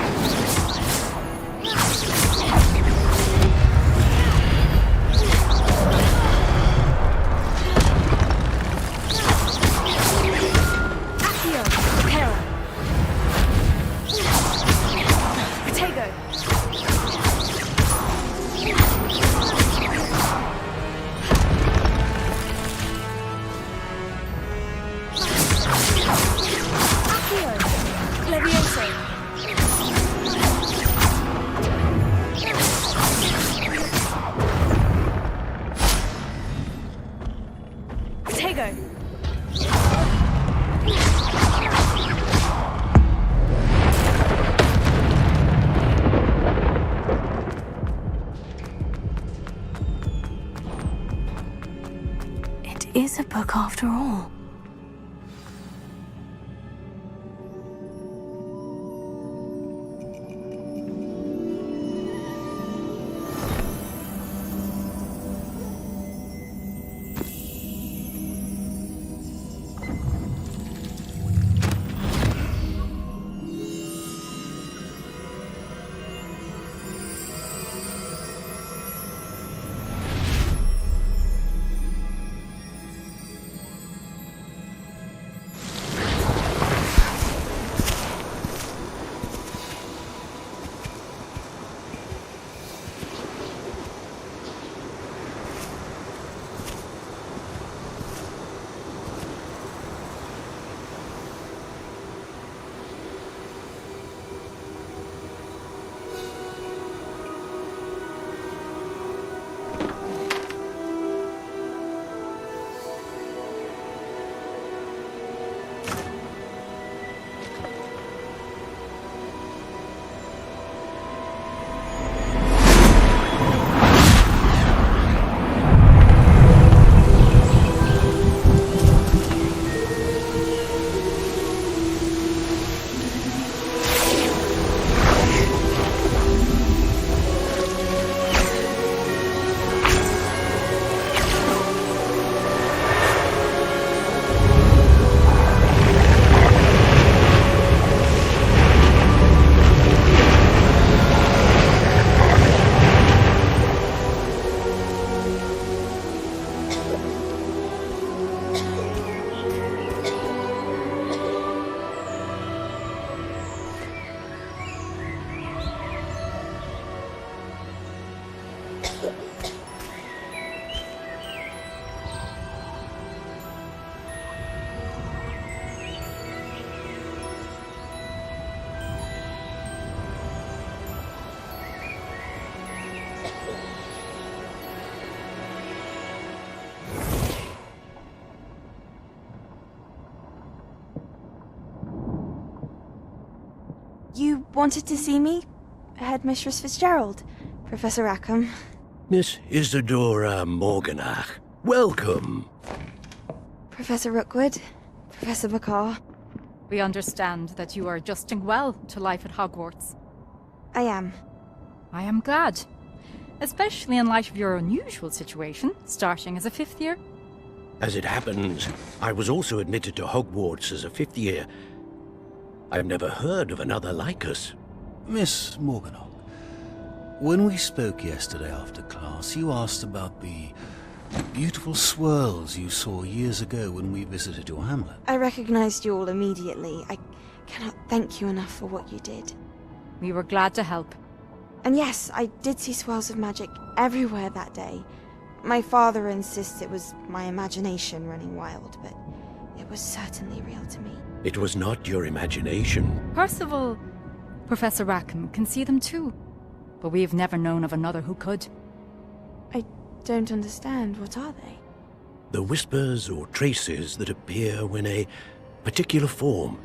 Accio. Reparo. Protego. Accio. Levioso. Protego. It is a book after all. You wanted to see me? Headmistress Fitzgerald, Professor Rackham. Miss Isadora Morganach, welcome. Professor Rookwood, Professor McCaw. We understand that you are adjusting well to life at Hogwarts. I am. I am glad. Especially in light of your unusual situation, starting as a 5th year. As it happens, I was also admitted to Hogwarts as a 5th year. I've never heard of another like us. Miss Morganach, when we spoke yesterday after class, you asked about the beautiful swirls you saw years ago when we visited your hamlet. I recognized you all immediately. I cannot thank you enough for what you did. We were glad to help. And yes, I did see swirls of magic everywhere that day. My father insists it was my imagination running wild, but it was certainly real to me. It was not your imagination. Percival, Professor Rackham can see them too. But we've never known of another who could. I don't understand. What are they? The whispers or traces that appear when a particular form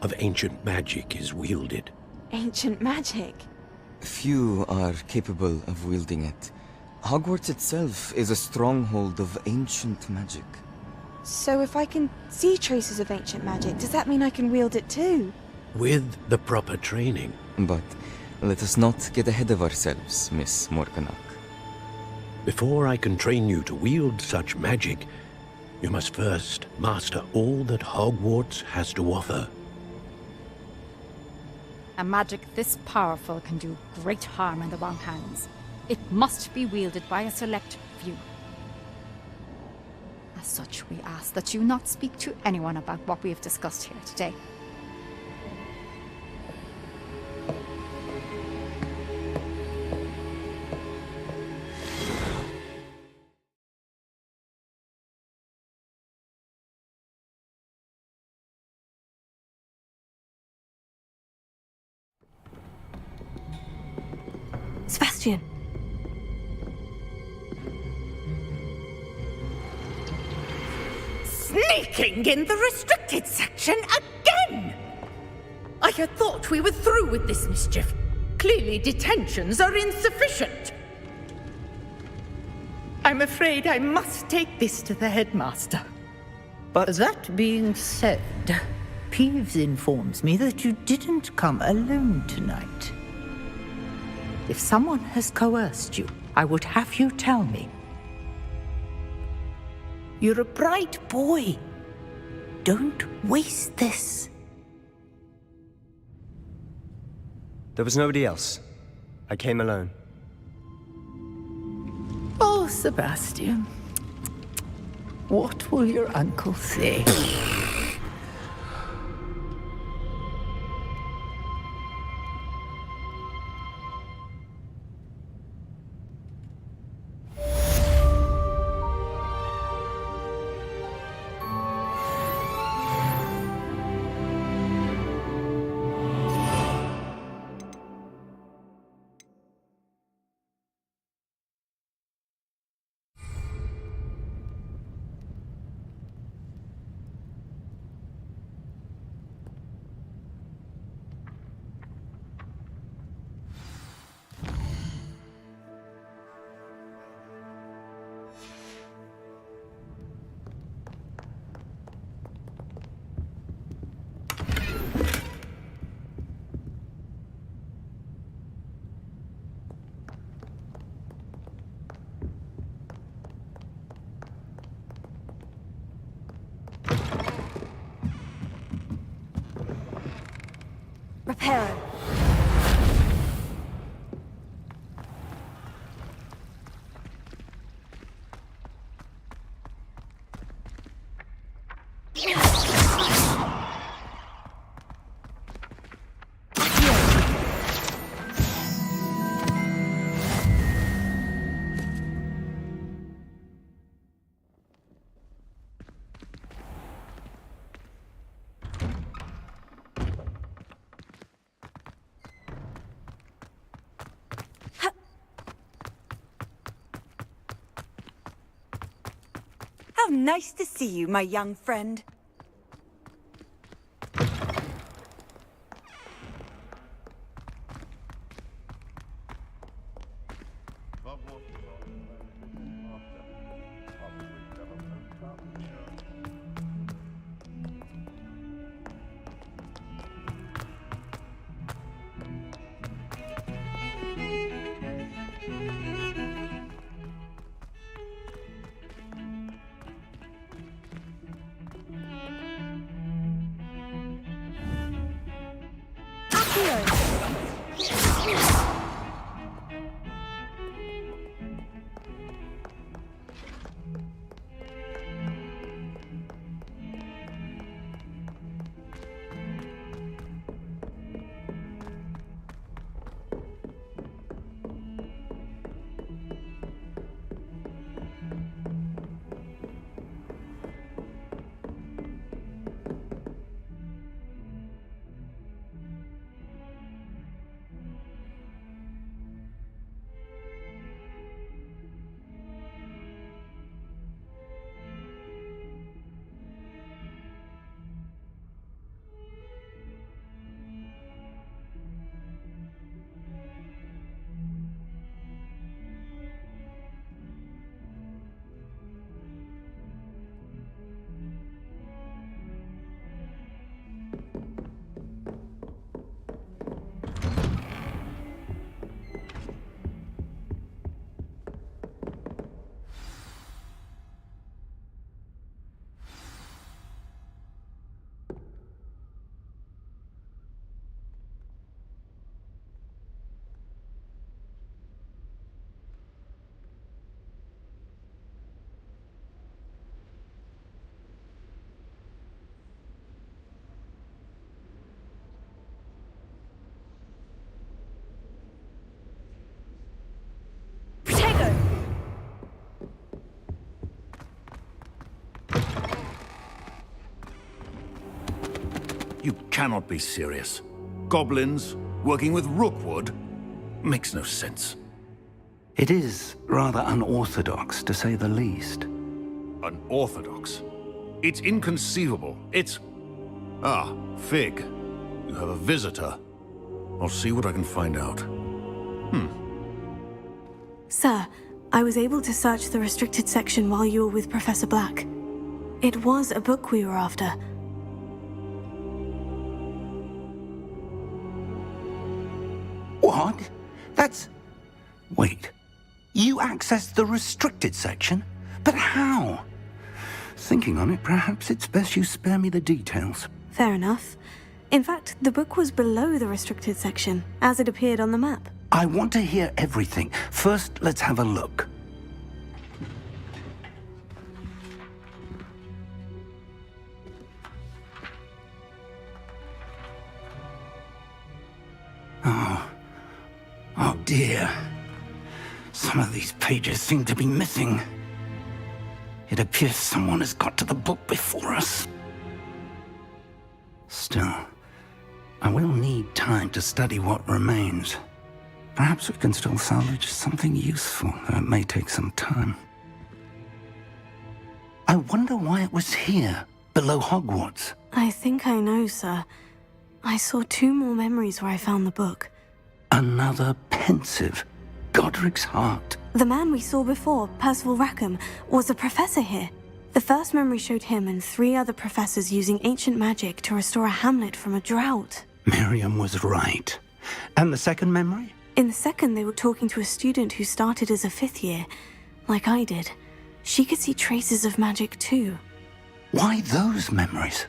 of ancient magic is wielded. Ancient magic? Few are capable of wielding it. Hogwarts itself is a stronghold of ancient magic. So if I can see traces of ancient magic, does that mean I can wield it too? With the proper training. But let us not get ahead of ourselves, Miss Morganach. Before I can train you to wield such magic, you must first master all that Hogwarts has to offer. A magic this powerful can do great harm in the wrong hands. It must be wielded by a select few. As such, we ask that you not speak to anyone about what we have discussed here today. Sebastian! Sneaking in the restricted section again! I had thought we were through with this mischief. Clearly detentions are insufficient. I'm afraid I must take this to the headmaster. But that being said, Peeves informs me that you didn't come alone tonight. If someone has coerced you, I would have you tell me. You're a bright boy. Don't waste this. There was nobody else. I came alone. Oh, Sebastian. What will your uncle say? Reparo. How nice to see you, my young friend. cannot be serious. Goblins working with Rookwood makes no sense. It is rather unorthodox, to say the least. Unorthodox? It's inconceivable. It's... Ah, Fig. You have a visitor. I'll see what I can find out. Sir, I was able to search the restricted section while you were with Professor Black. It was a book we were after. What? That's... Wait. You accessed the restricted section? But how? Thinking on it, perhaps it's best you spare me the details. Fair enough. In fact, the book was below the restricted section, as it appeared on the map. I want to hear everything. First, let's have a look. Oh dear. Some of these pages seem to be missing. It appears someone has got to the book before us. Still, I will need time to study what remains. Perhaps we can still salvage something useful, though it may take some time. I wonder why it was here, below Hogwarts. I think I know, sir. I saw 2 more memories where I found the book. Another pensive. Godric's heart. The man we saw before, Percival Rackham, was a professor here. The first memory showed him and 3 other professors using ancient magic to restore a hamlet from a drought. Miriam was right. And the second memory? In the second, they were talking to a student who started as a 5th year, like I did. She could see traces of magic too. Why those memories?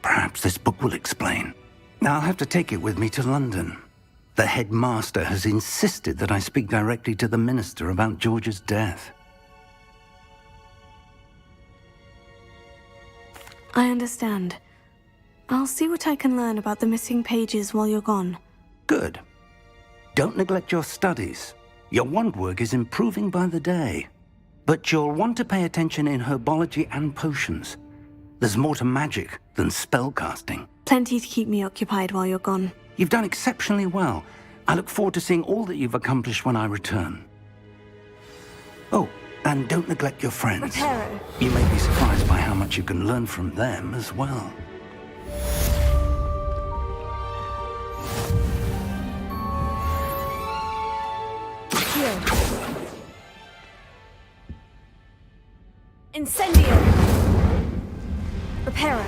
Perhaps this book will explain. I'll have to take it with me to London. The headmaster has insisted that I speak directly to the minister about George's death. I understand. I'll see what I can learn about the missing pages while you're gone. Good. Don't neglect your studies. Your wand work is improving by the day. But you'll want to pay attention in herbology and potions. There's more to magic than spellcasting. Plenty to keep me occupied while you're gone. You've done exceptionally well. I look forward to seeing all that you've accomplished when I return. Oh, and don't neglect your friends. Reparo. You may be surprised by how much you can learn from them as well. Here. Incendio. Reparo.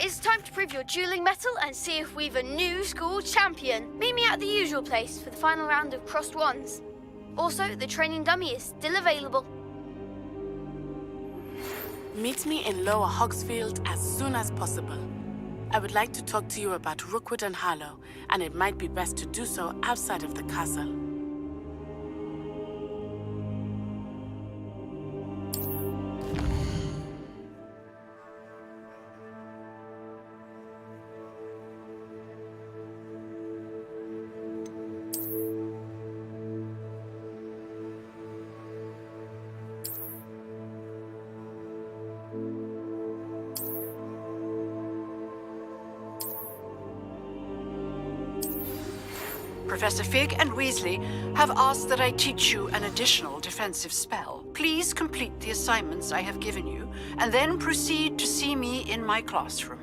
It's time to prove your dueling mettle and see if we've a new school champion. Meet me at the usual place for the final round of crossed wands. Also, the training dummy is still available. Meet me in Lower Hogsfield as soon as possible. I would like to talk to you about Rookwood and Harlow, and it might be best to do so outside of the castle. Professor Fig and Weasley have asked that I teach you an additional defensive spell. Please complete the assignments I have given you, and then proceed to see me in my classroom.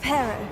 Reparo.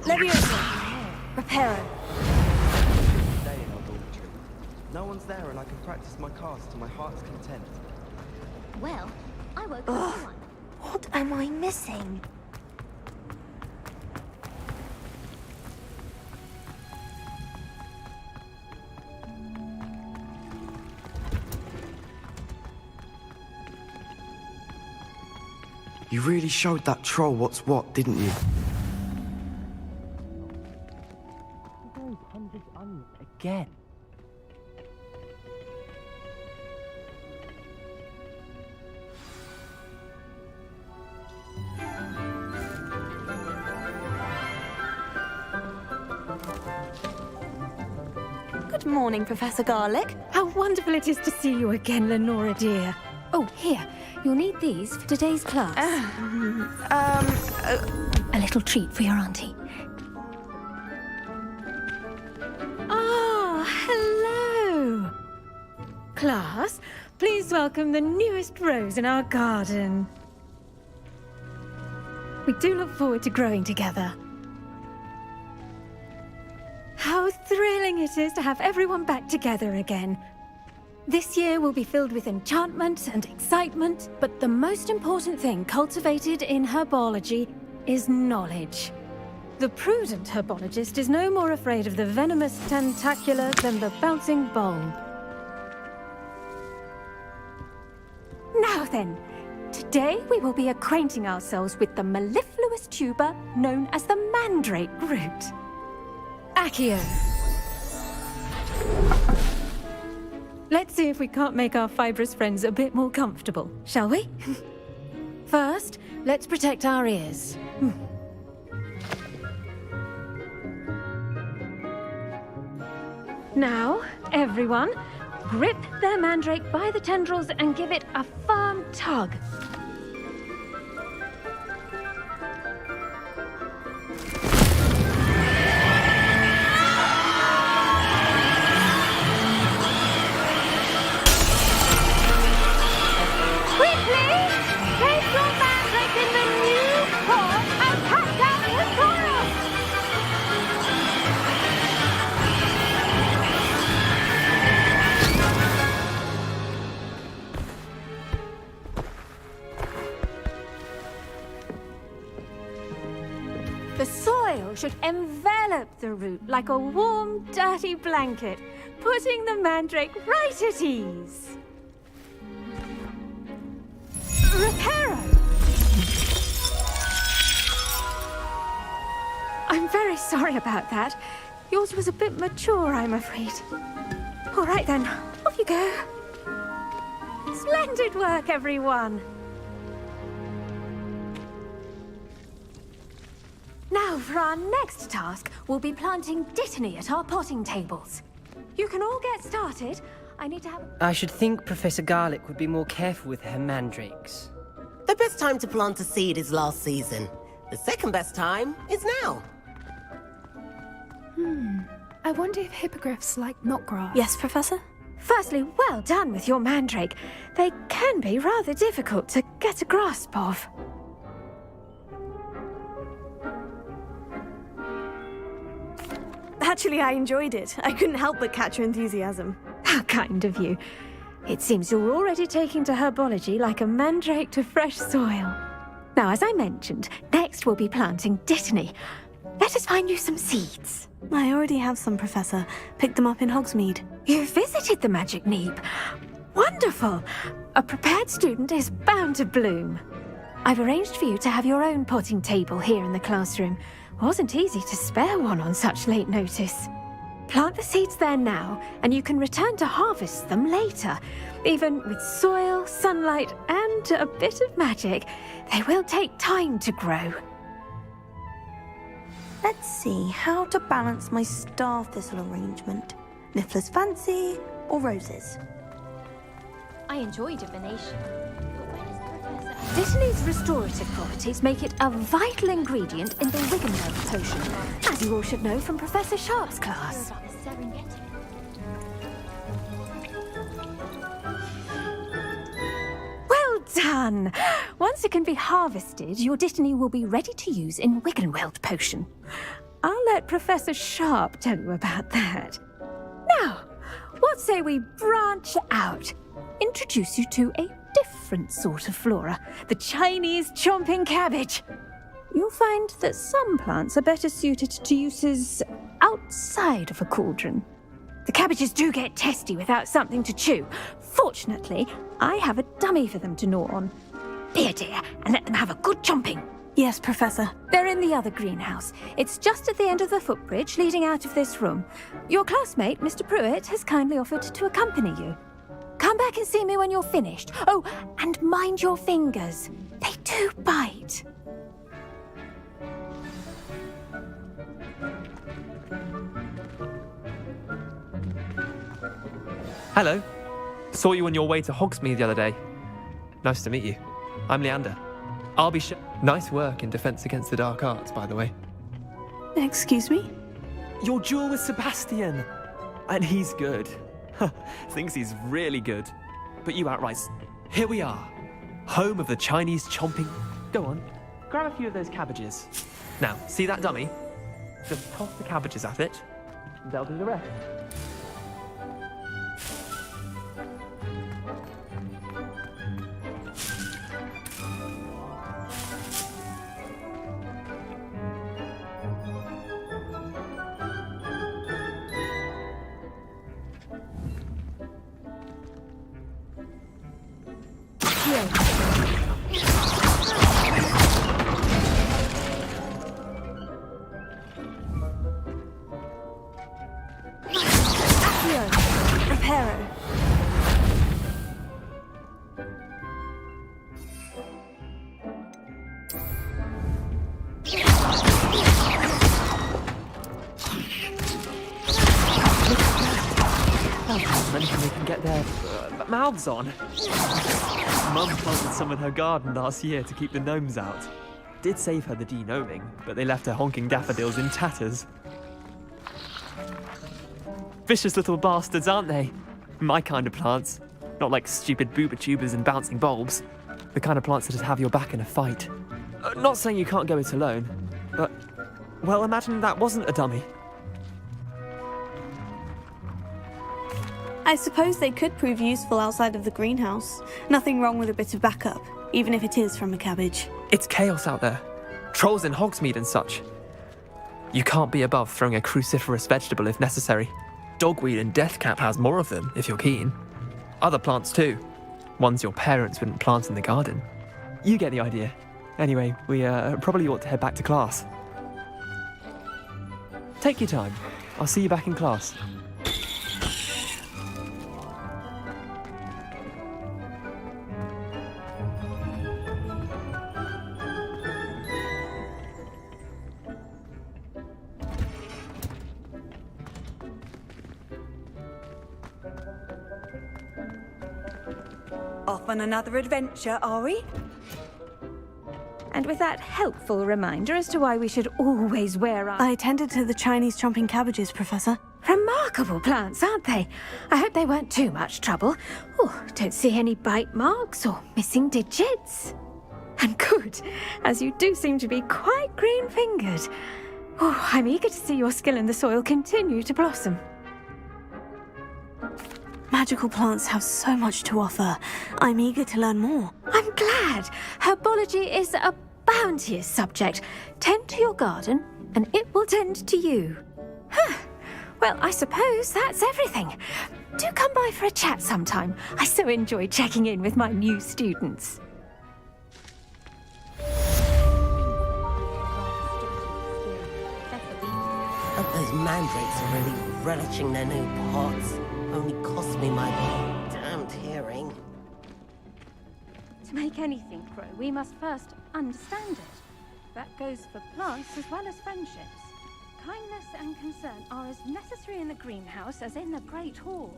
Leviosa. Reparo. Day in our dormitory. No one's there and I can practice my cast to my heart's content. Well, I woke up no one. What am I missing? You really showed that troll what's what, didn't you? Again. Good morning, Professor Garlick. How wonderful it is to see you again, Lenora dear. Oh, here. You'll need these for today's class. A little treat for your auntie. Ah, hello. Class, please welcome the newest rose in our garden. We do look forward to growing together. How thrilling it is to have everyone back together again. This year will be filled with enchantment and excitement, but the most important thing cultivated in herbology is knowledge. The prudent herbologist is no more afraid of the venomous tentacula than the bouncing bulb. Now then, today we will be acquainting ourselves with the mellifluous tuber known as the mandrake root. Accio. Let's see if we can't make our fibrous friends a bit more comfortable, shall we? First, let's protect our ears. Now, everyone, grip their mandrake by the tendrils and give it a firm tug. Should envelop the root like a warm, dirty blanket, putting the mandrake right at ease. Reparo! I'm very sorry about that. Yours was a bit mature, I'm afraid. All right then, off you go. Splendid work, everyone. Now, for our next task, we'll be planting Dittany at our potting tables. You can all get started. I need to have... I should think Professor Garlick would be more careful with her mandrakes. The best time to plant a seed is last season. The second best time is now. I wonder if hippogriffs like knotgrass. Yes, Professor? Firstly, well done with your mandrake. They can be rather difficult to get a grasp of. Actually, I enjoyed it. I couldn't help but catch your enthusiasm. How kind of you. It seems you're already taking to herbology like a mandrake to fresh soil. Now, as I mentioned, next we'll be planting Dittany. Let us find you some seeds. I already have some, Professor. Picked them up in Hogsmeade. You visited the Magic Neep. Wonderful. A prepared student is bound to bloom. I've arranged for you to have your own potting table here in the classroom. Wasn't easy to spare one on such late notice. Plant the seeds there now, and you can return to harvest them later. Even with soil, sunlight, and a bit of magic, they will take time to grow. Let's see how to balance my star thistle arrangement. Niffler's fancy or roses? I enjoy divination. Dittany's restorative properties make it a vital ingredient in the Wiggenweld potion, as you all should know from Professor Sharp's class. Well done! Once it can be harvested, your Dittany will be ready to use in Wiggenweld potion. I'll let Professor Sharp tell you about that. Now, what say we branch out? Introduce you to a different sort of flora, the Chinese chomping cabbage. You'll find that some plants are better suited to uses outside of a cauldron. The cabbages do get testy without something to chew. Fortunately, I have a dummy for them to gnaw on. Be a dear and let them have a good chomping. Yes, Professor. They're in the other greenhouse. It's just at the end of the footbridge leading out of this room. Your classmate, Mr. Pruitt, has kindly offered to accompany you. Come back and see me when you're finished. Oh, and mind your fingers. They do bite. Hello. Saw you on your way to Hogsmeade the other day. Nice to meet you. I'm Leander. I'll be Nice work in Defense Against the Dark Arts, by the way. Excuse me? Your duel with Sebastian. And he's good. Thinks he's really good. But you outright... Here we are. Home of the Chinese chomping... Go on. Grab a few of those cabbages. Now, see that dummy? Just toss the cabbages at it. And they'll do the rest. Anything they can get their mouths on. Mum planted some in her garden last year to keep the gnomes out. Did save her the de-gnoming, but they left her honking daffodils in tatters. Vicious little bastards, aren't they? My kind of plants. Not like stupid booba tubers and bouncing bulbs. The kind of plants that have your back in a fight. Not saying you can't go it alone, but... Well, imagine that wasn't a dummy. I suppose they could prove useful outside of the greenhouse. Nothing wrong with a bit of backup, even if it is from a cabbage. It's chaos out there. Trolls in Hogsmeade and such. You can't be above throwing a cruciferous vegetable if necessary. Dogweed and deathcap has more of them, if you're keen. Other plants too. Ones your parents wouldn't plant in the garden. You get the idea. Anyway, we probably ought to head back to class. Take your time. I'll see you back in class. Off on another adventure, are we? And with that helpful reminder as to why we should always wear our... I attended to the Chinese chomping cabbages, Professor. Remarkable plants, aren't they? I hope they weren't too much trouble. Oh, don't see any bite marks or missing digits. And good, as you do seem to be quite green-fingered. Oh, I'm eager to see your skill in the soil continue to blossom. Magical plants have so much to offer. I'm eager to learn more. I'm glad. Herbology is a bounteous subject. Tend to your garden, and it will tend to you. Huh. Well, I suppose that's everything. Do come by for a chat sometime. I so enjoy checking in with my new students. Those mandrakes are really relishing their new pots. Only cost me my damned hearing. To make anything grow, we must first understand it. That goes for plants as well as friendships. Kindness and concern are as necessary in the greenhouse as in the Great Hall.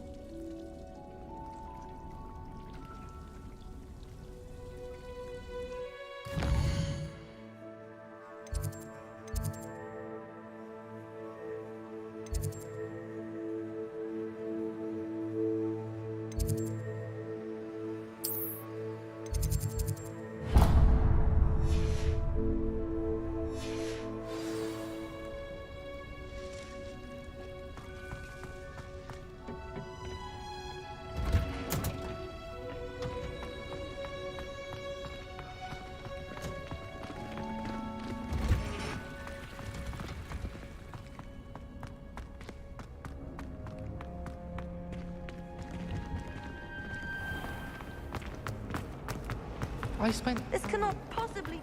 I spent... This cannot possibly be.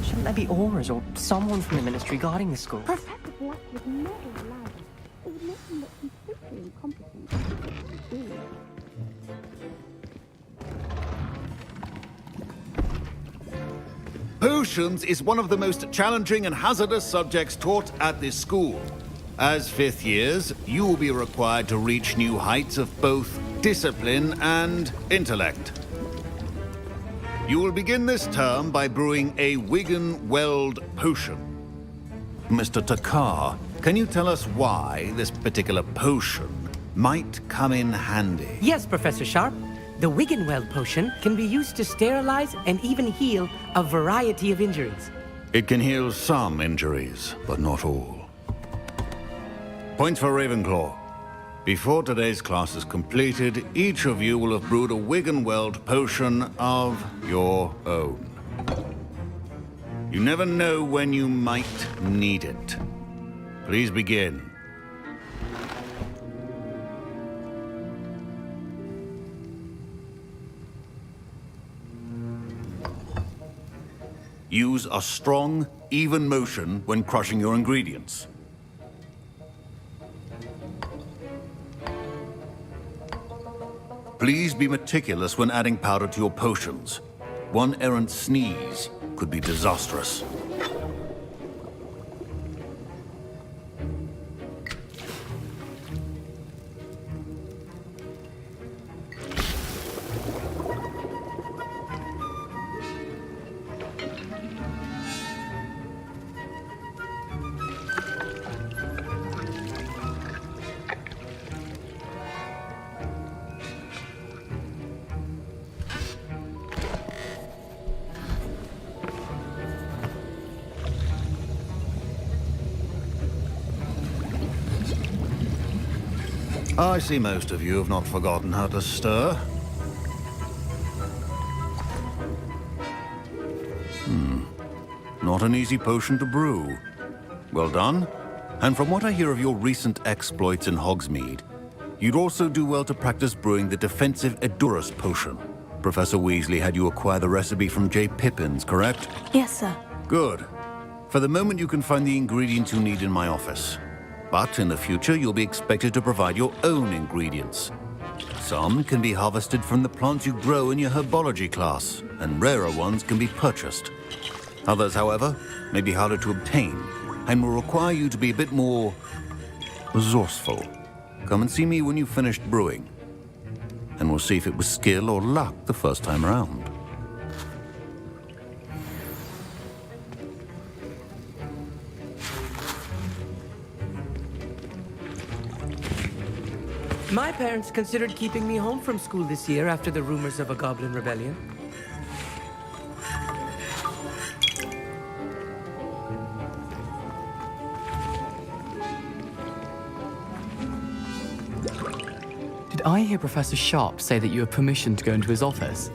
Shouldn't there be auras or someone from the ministry guarding the school? Professor Black would never allow this. It would make him look completely incompetent. Potions is one of the most challenging and hazardous subjects taught at this school. As fifth years, you will be required to reach new heights of both discipline and intellect. You will begin this term by brewing a Wigan-Weld potion. Mr. Takar, can you tell us why this particular potion might come in handy? Yes, Professor Sharp. The Wigan-Weld potion can be used to sterilize and even heal a variety of injuries. It can heal some injuries, but not all. Points for Ravenclaw. Before today's class is completed, each of you will have brewed a Wigan-Weld potion of your own. You never know when you might need it. Please begin. Use a strong, even motion when crushing your ingredients. Please be meticulous when adding powder to your potions. One errant sneeze could be disastrous. I see most of you have not forgotten how to stir. Not an easy potion to brew. Well done. And from what I hear of your recent exploits in Hogsmeade, you'd also do well to practice brewing the defensive Edurus potion. Professor Weasley had you acquire the recipe from J. Pippins, correct? Yes, sir. Good. For the moment, you can find the ingredients you need in my office. But in the future, you'll be expected to provide your own ingredients. Some can be harvested from the plants you grow in your herbology class, and rarer ones can be purchased. Others, however, may be harder to obtain, and will require you to be a bit more resourceful. Come and see me when you've finished brewing, and we'll see if it was skill or luck the first time around. My parents considered keeping me home from school this year after the rumors of a goblin rebellion. Did I hear Professor Sharp say that you have permission to go into his office?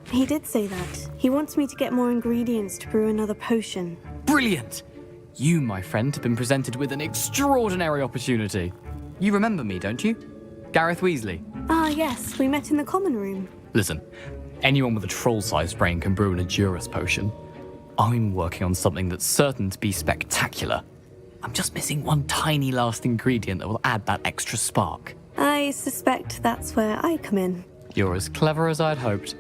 He did say that. He wants me to get more ingredients to brew another potion. Brilliant! You, my friend, have been presented with an extraordinary opportunity. You remember me, don't you? Gareth Weasley. Ah, yes, we met in the common room. Listen, anyone with a troll-sized brain can brew an Adurus potion. I'm working on something that's certain to be spectacular. I'm just missing one tiny last ingredient that will add that extra spark. I suspect that's where I come in. You're as clever as I'd hoped.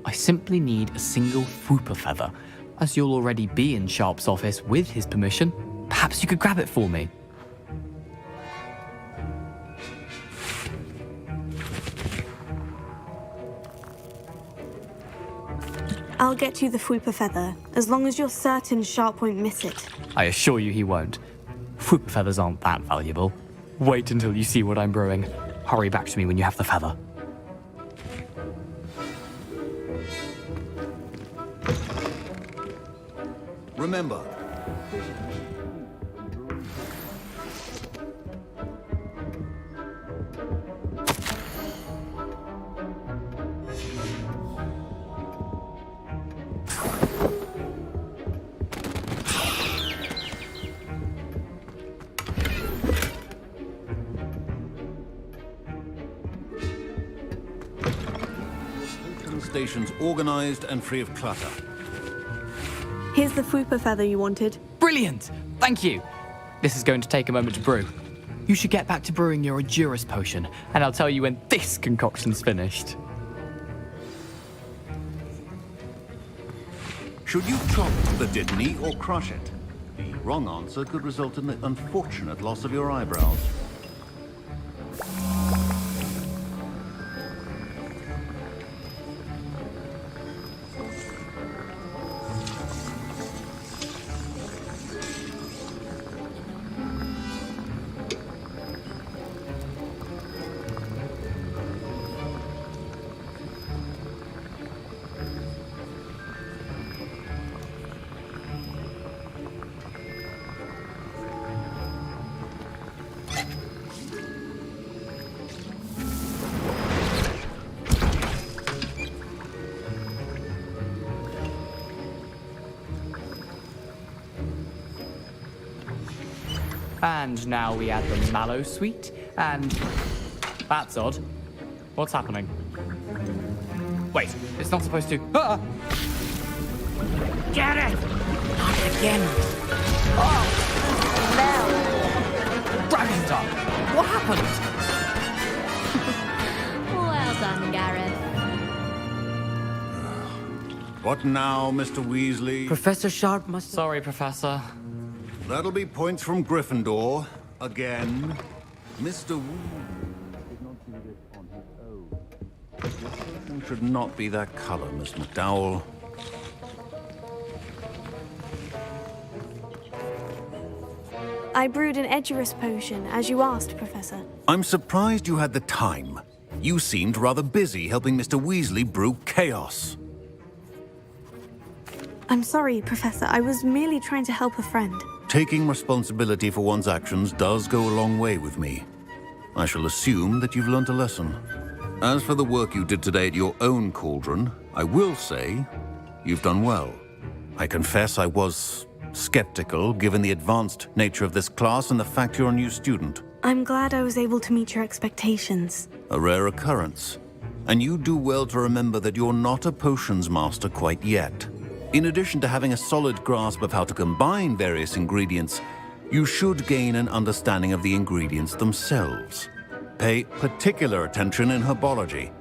I simply need a single Whooper feather. As you'll already be in Sharp's office with his permission, perhaps you could grab it for me. I'll get you the Whooper feather, as long as you're certain Sharp won't miss it. I assure you he won't. Whooper feathers aren't that valuable. Wait until you see what I'm brewing. Hurry back to me when you have the feather. Remember, stations organized and free of clutter. Here's the Whooper feather you wanted. Brilliant! Thank you! This is going to take a moment to brew. You should get back to brewing your Adurus potion, and I'll tell you when this concoction's finished. Should you chop the Dittany or crush it? The wrong answer could result in the unfortunate loss of your eyebrows. And now we add the mallow sweet, and... That's odd. What's happening? Wait, it's not supposed to... Ah! Get it! Not again. Oh! No! Dragon's up! What happened? Well done, Gareth. What now, Mr. Weasley? Professor Sharp must... Sorry, Professor. That'll be points from Gryffindor. Again. Mr. Weasley did not do this on his own. Your potion should not be that color, Miss McDowell. I brewed an Edurus potion, as you asked, Professor. I'm surprised you had the time. You seemed rather busy helping Mr. Weasley brew chaos. I'm sorry, Professor. I was merely trying to help a friend. Taking responsibility for one's actions does go a long way with me. I shall assume that you've learnt a lesson. As for the work you did today at your own cauldron, I will say you've done well. I confess I was skeptical, given the advanced nature of this class and the fact you're a new student. I'm glad I was able to meet your expectations. A rare occurrence. And you do well to remember that you're not a potions master quite yet. In addition to having a solid grasp of how to combine various ingredients, you should gain an understanding of the ingredients themselves. Pay particular attention in herbology.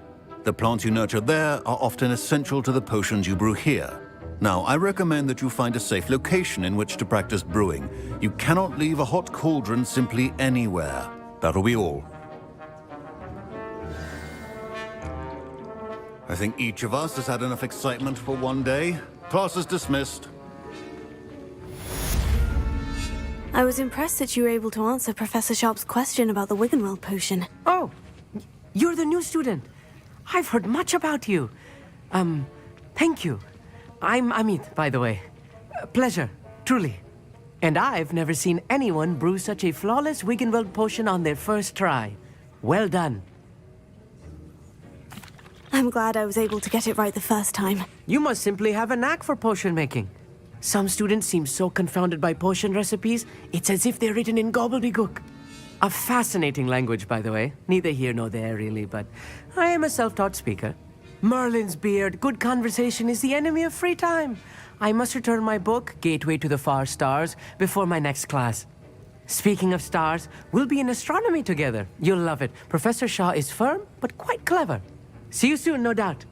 The plants you nurture there are often essential to the potions you brew here. Now, I recommend that you find a safe location in which to practice brewing. You cannot leave a hot cauldron simply anywhere. That'll be all. I think each of us has had enough excitement for one day. Class is dismissed. I was impressed that you were able to answer Professor Sharp's question about the Wiggenweld potion. Oh, you're the new student. I've heard much about you. Thank you. I'm Amit, by the way. Pleasure, truly. And I've never seen anyone brew such a flawless Wiggenweld potion on their first try. Well done. I'm glad I was able to get it right the first time. You must simply have a knack for potion making. Some students seem so confounded by potion recipes, it's as if they're written in gobbledygook. A fascinating language, by the way. Neither here nor there, really, but I am a self-taught speaker. Merlin's beard, good conversation is the enemy of free time. I must return my book, Gateway to the Far Stars, before my next class. Speaking of stars, we'll be in astronomy together. You'll love it. Professor Shaw is firm, but quite clever. See you soon, no doubt.